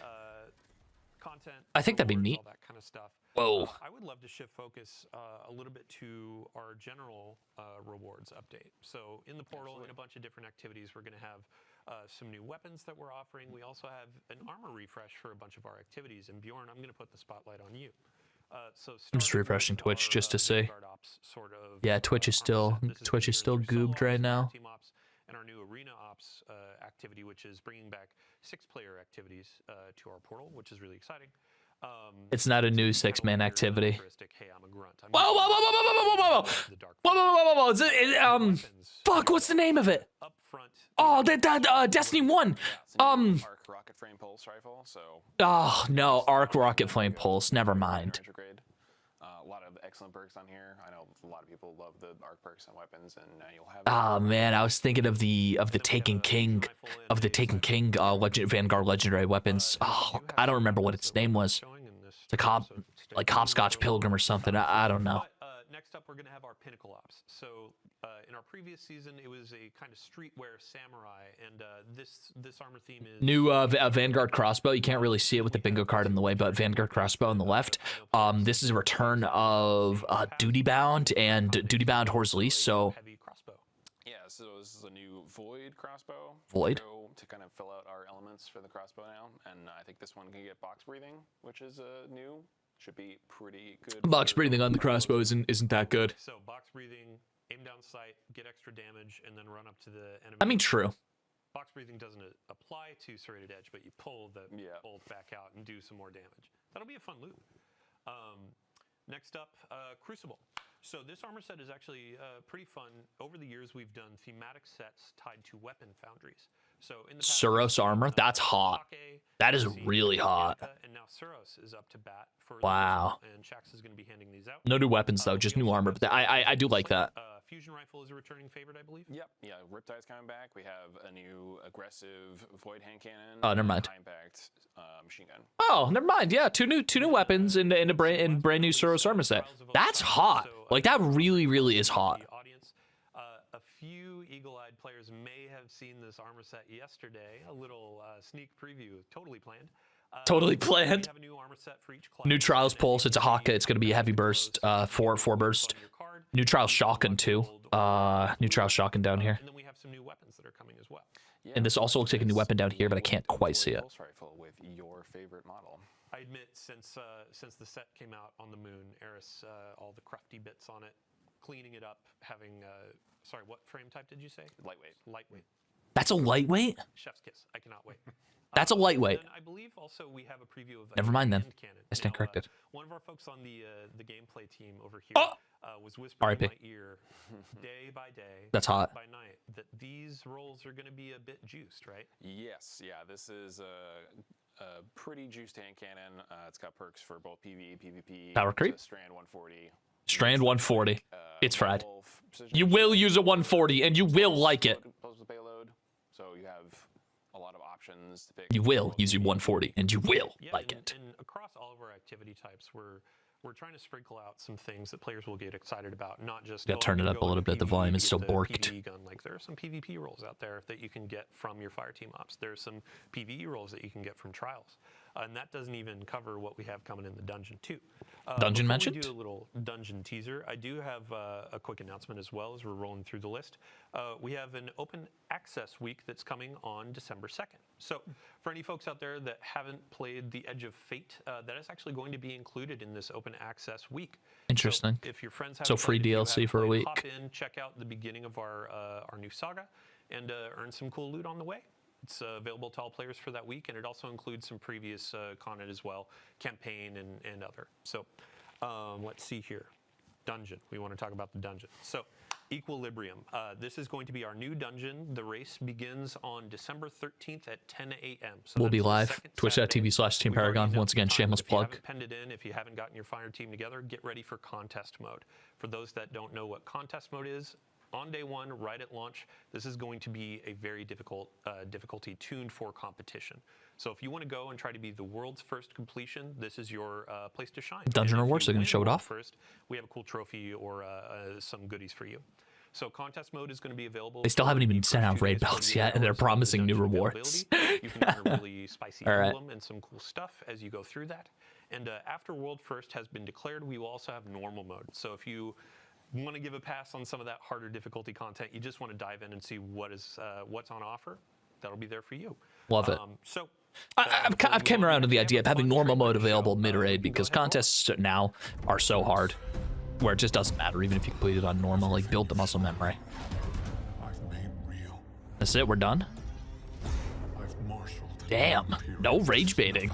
I think that'd be neat.
All that kind of stuff.
Whoa.
I would love to shift focus a little bit to our general rewards update. So in the portal, in a bunch of different activities, we're going to have some new weapons that we're offering. We also have an armor refresh for a bunch of our activities. And Bjorn, I'm going to put the spotlight on you.
I'm just refreshing Twitch just to see. Yeah, Twitch is still goobed right now.
And our new arena ops activity, which is bringing back 6-player activities to our portal, which is really exciting.
It's not a new 6-man activity.
Hey, I'm a grunt.
Whoa, whoa, whoa, whoa, whoa, whoa, whoa, whoa, whoa, whoa, whoa, whoa, whoa. Fuck, what's the name of it? Oh, Destiny 1.
Arc rocket frame pulse rifle. So.
Oh no, Arc rocket flame pulse. Never mind.
A lot of excellent perks on here. I know a lot of people love the arc perks and weapons, and you'll have.
Oh man, I was thinking of the Taken King, Vanguard legendary weapons. Oh, I don't remember what its name was. It's like Hopscotch Pilgrim or something. I don't know.
Next up, we're going to have our Pinnacle Ops. So in our previous season, it was a kind of streetwear samurai, and this armor theme is...
New Vanguard crossbow. You can't really see it with the bingo card in the way, but Vanguard crossbow on the left. This is a return of Duty Bound and Duty Bound Horsley, so...
Yeah, so this is a new Void crossbow.
Void?
To kind of fill out our elements for the crossbow now, and I think this one can get box breathing, which is new. Should be pretty good.
Box breathing on the crossbow isn't that good.
So box breathing, aim down sight, get extra damage, and then run up to the enemy.
I mean, true.
Box breathing doesn't apply to Serrated Edge, but you pull the bolt back out and do some more damage. That'll be a fun loot. Next up, Crucible. So this armor set is actually pretty fun. Over the years, we've done thematic sets tied to weapon foundries. So in the
Suros armor, that's hot. That is really hot.
And now Suros is up to bat for
wow.
And Shax is going to be handing these out.
No new weapons though, just new armor. But I do like that.
Fusion rifle is a returning favorite, I believe.
Yep. Yeah, Riptide's coming back. We have a new aggressive Void hand cannon.
Oh, never mind.
High impact machine gun.
Oh, never mind. Yeah, two new weapons in a brand new Suros armor set. That's hot. Like that really is hot.
A few eagle-eyed players may have seen this armor set yesterday. A little sneak preview, totally planned.
Totally planned.
We have a new armor set for each class.
New Trials Pulse. It's a Haka. It's going to be a heavy burst, four burst. New Trials Shotgun too. New Trials Shotgun down here.
And then we have some new weapons that are coming as well.
And this also looks like a new weapon down here, but I can't quite see it.
Pulse rifle with your favorite model.
I admit, since the set came out on the moon, Eris, all the crufty bits on it, cleaning it up, having sorry, what frame type did you say?
Lightweight.
Lightweight.
That's a lightweight?
Chef's kiss. I cannot wait.
That's a lightweight.
I believe also we have a preview of.
Never mind then.
Cannon.
I stand corrected.
One of our folks on the gameplay team over here was whispering in my ear day by day,
That's hot.
by night, that these rolls are going to be a bit juiced, right?
Yes. Yeah. This is a pretty juiced hand cannon. It's got perks for both PvE, PvP.
Power creep.
Strand 140.
Strand 140. It's fried. You will use a 140, and you will like it.
Payload, so you have a lot of options to pick.
You will use your 140, and you will like it.
And across all of our activity types, we're trying to sprinkle out some things that players will get excited about, not just.
Got to turn it up a little bit. The volume is still borked.
Gun. Like there are some PvP rolls out there that you can get from your fire team ops. There's some PvE rolls that you can get from trials. And that doesn't even cover what we have coming in the dungeon too.
Dungeon mentioned?
We do a little dungeon teaser. I do have a quick announcement as well as we're rolling through the list. We have an open access week that's coming on December 2nd. So for any folks out there that haven't played the Edge of Fate, that is actually going to be included in this open access week.
Interesting.
So if your friends have
so free DLC for a week.
Hop in, check out the beginning of our new saga, and earn some cool loot on the way. It's available to all players for that week, and it also includes some previous content as well, campaign and other. So let's see here. Dungeon. We want to talk about the dungeon. So Equilibrium. This is going to be our new dungeon. The race begins on December 13th at 10 a.m. So
we'll be live. Twitch.tv/Team Paragon. Once again, shameless plug.
If you haven't penned it in, if you haven't gotten your fire team together, get ready for contest mode. For those that don't know what contest mode is, on day one, right at launch, this is going to be a very difficult difficulty tuned for competition. So if you want to go and try to be the world's first completion, this is your place to shine.
Dungeon rewards, they're going to show it off.
First, we have a cool trophy or some goodies for you. So contest mode is going to be available.
They still haven't even sent out raid belts yet, and they're promising new rewards.
You can earn a really spicy emblem and some cool stuff as you go through that. And after World First has been declared, we will also have normal mode. So if you want to give a pass on some of that harder difficulty content, you just want to dive in and see what's on offer, that'll be there for you.
Love it.
So
I've come around to the idea of having normal mode available mid-raid because contests now are so hard where it just doesn't matter even if you complete it on normal, like build the muscle memory. That's it, we're done? Damn, no rage baiting.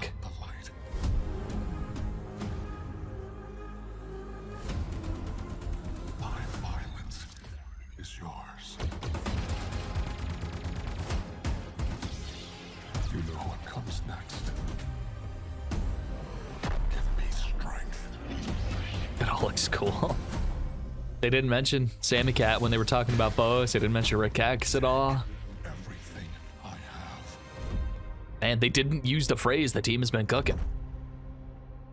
It all looks cool. They didn't mention Sammy Cat when they were talking about bows. They didn't mention Rick Cax at all. And they didn't use the phrase the team has been cooking.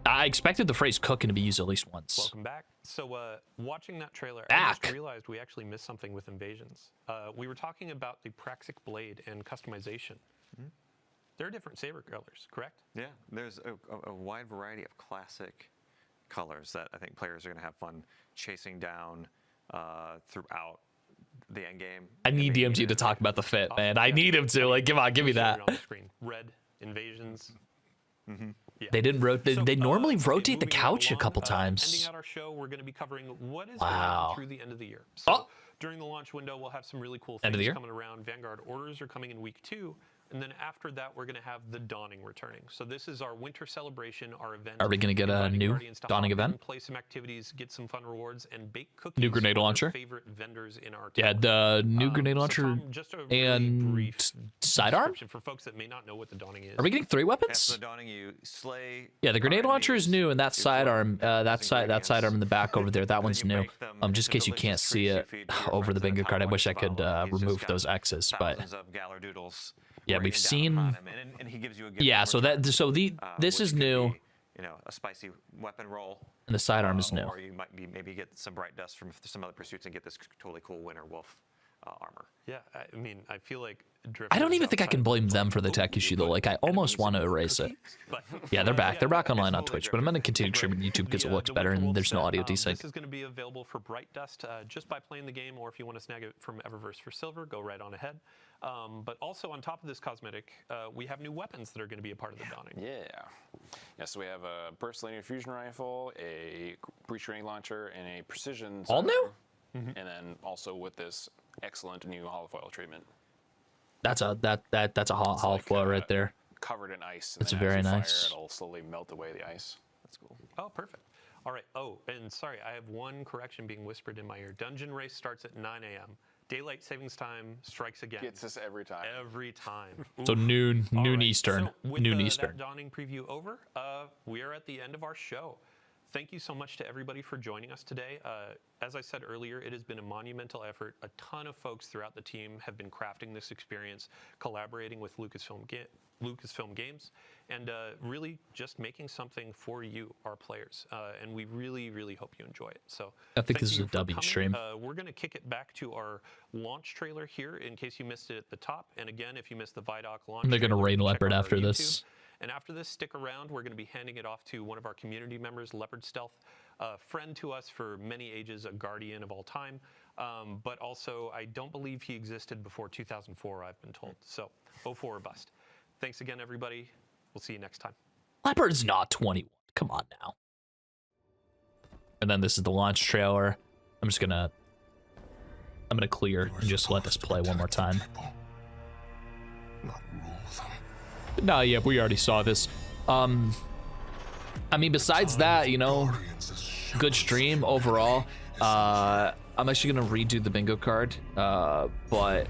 I expected the phrase cooking to be used at least once.
Welcome back. So watching that trailer, I just realized we actually missed something with Invasions. We were talking about the Praxic Blade and customization.
Mm-hmm.
There are different saber colors, correct?
Yeah, there's a wide variety of classic colors that I think players are going to have fun chasing down throughout the end game.
I need DMG to talk about the fit, man. I need him to. Like, give me that.
On the screen. Red Invasions.
Mm-hmm.
Yeah.
They didn't rotate. They normally rotate the couch a couple times.
Ending out our show, we're going to be covering what is going on through the end of the year. So during the launch window, we'll have some really cool things coming around. Vanguard orders are coming in week 2. And then after that, we're going to have the Dawning returning. So this is our winter celebration, our event.
Are we going to get a new Dawning event?
Play some activities, get some fun rewards, and bake cookies.
New grenade launcher.
Favorite vendors in our
yeah, the new grenade launcher and sidearm.
For folks that may not know what the Dawning is.
Are we getting 3 weapons?
Yes, the Dawning you slay.
Yeah, the grenade launcher is new, and that sidearm, that sidearm in the back over there, that one's new. Just in case you can't see it over the bingo card, I wish I could remove those X's, but. Yeah, we've seen. Yeah, so this is new.
You know, a spicy weapon roll.
And the sidearm is new.
Or you might maybe get some bright dust from some other pursuits and get this totally cool Winter Wolf armor.
Yeah, I mean, I feel like.
I don't even think I can blame them for the tech issue though. Like, I almost want to erase it. Yeah, they're back. They're back online on Twitch, but I'm gonna continue streaming YouTube because it looks better and there's no audio desync.
This is going to be available for Bright Dust just by playing the game, or if you want to snag it from Eververse for silver, go right on ahead. But also on top of this cosmetic, we have new weapons that are going to be a part of the Dawning.
Yeah, so we have a burst linear fusion rifle, a breach grenade launcher, and a precision.
All new?
And then also with this excellent new holofoil treatment.
That's a holofoil right there.
Covered in ice.
It's very nice.
It'll slowly melt away the ice. That's cool.
Oh, perfect. All right. Oh, and sorry, I have one correction being whispered in my ear. Dungeon race starts at 9 a.m. Daylight savings time strikes again.
Gets us every time.
Every time.
So noon Eastern.
So with
noon Eastern.
That Dawning preview over, we are at the end of our show. Thank you so much to everybody for joining us today. As I said earlier, it has been a monumental effort. A ton of folks throughout the team have been crafting this experience, collaborating with Lucasfilm Games, and really just making something for you, our players. And we really, really hope you enjoy it. So
I think this is a W stream.
We're going to kick it back to our launch trailer here in case you missed it at the top. And again, if you missed the VIDOC launch,
they're going to raid Leopard after this.
And after this, stick around. We're going to be handing it off to one of our community members, Leopard Stealth, a friend to us for many ages, a guardian of all time. But also, I don't believe he existed before 2004, I've been told. So, 04 or bust. Thanks again, everybody. We'll see you next time.
Leopard's not 21. Come on now. And then this is the launch trailer. I'm gonna clear and just let this play one more time. No, yeah, we already saw this. I mean, besides that, you know, good stream overall. I'm actually gonna redo the bingo card, but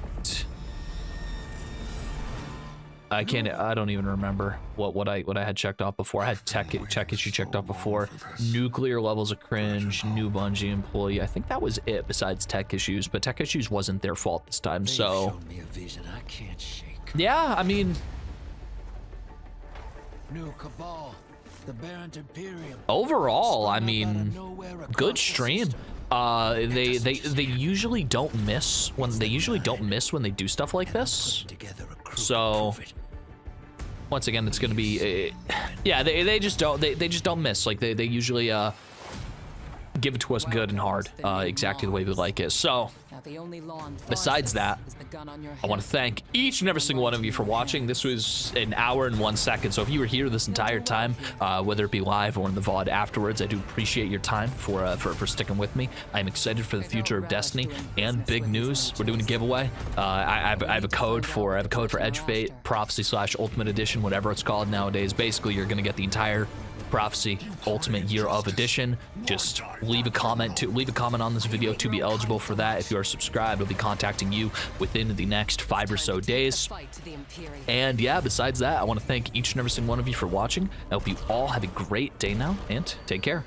I don't even remember what I had checked off before. I had tech issue checked off before. Nuclear levels of cringe, new Bungie employee. I think that was it besides tech issues, but tech issues wasn't their fault this time. So yeah, I mean.
New Cabal, the Barrent Imperium.
Overall, I mean, good stream. They usually don't miss when they do stuff like this. So once again, it's gonna be yeah. They just don't miss. Like they usually give it to us good and hard, exactly the way we like it. So
Now, the only law on
Besides that,
is the gun on your
I want to thank each and every single one of you for watching. This was an hour and 1 second, so if you were here this entire time, whether it be live or in the VOD afterwards, I do appreciate your time for sticking with me. I'm excited for the future of Destiny, and big news, we're doing a giveaway. I have a code for Edge Fate Prophecy / Ultimate Edition, whatever it's called nowadays. Basically, you're gonna get the entire Prophecy Ultimate Year of Edition. Just leave a comment on this video to be eligible for that. If you are subscribed, I'll be contacting you within the next 5 or so days. And yeah, besides that, I want to thank each and every single one of you for watching. I hope you all have a great day now, and take care.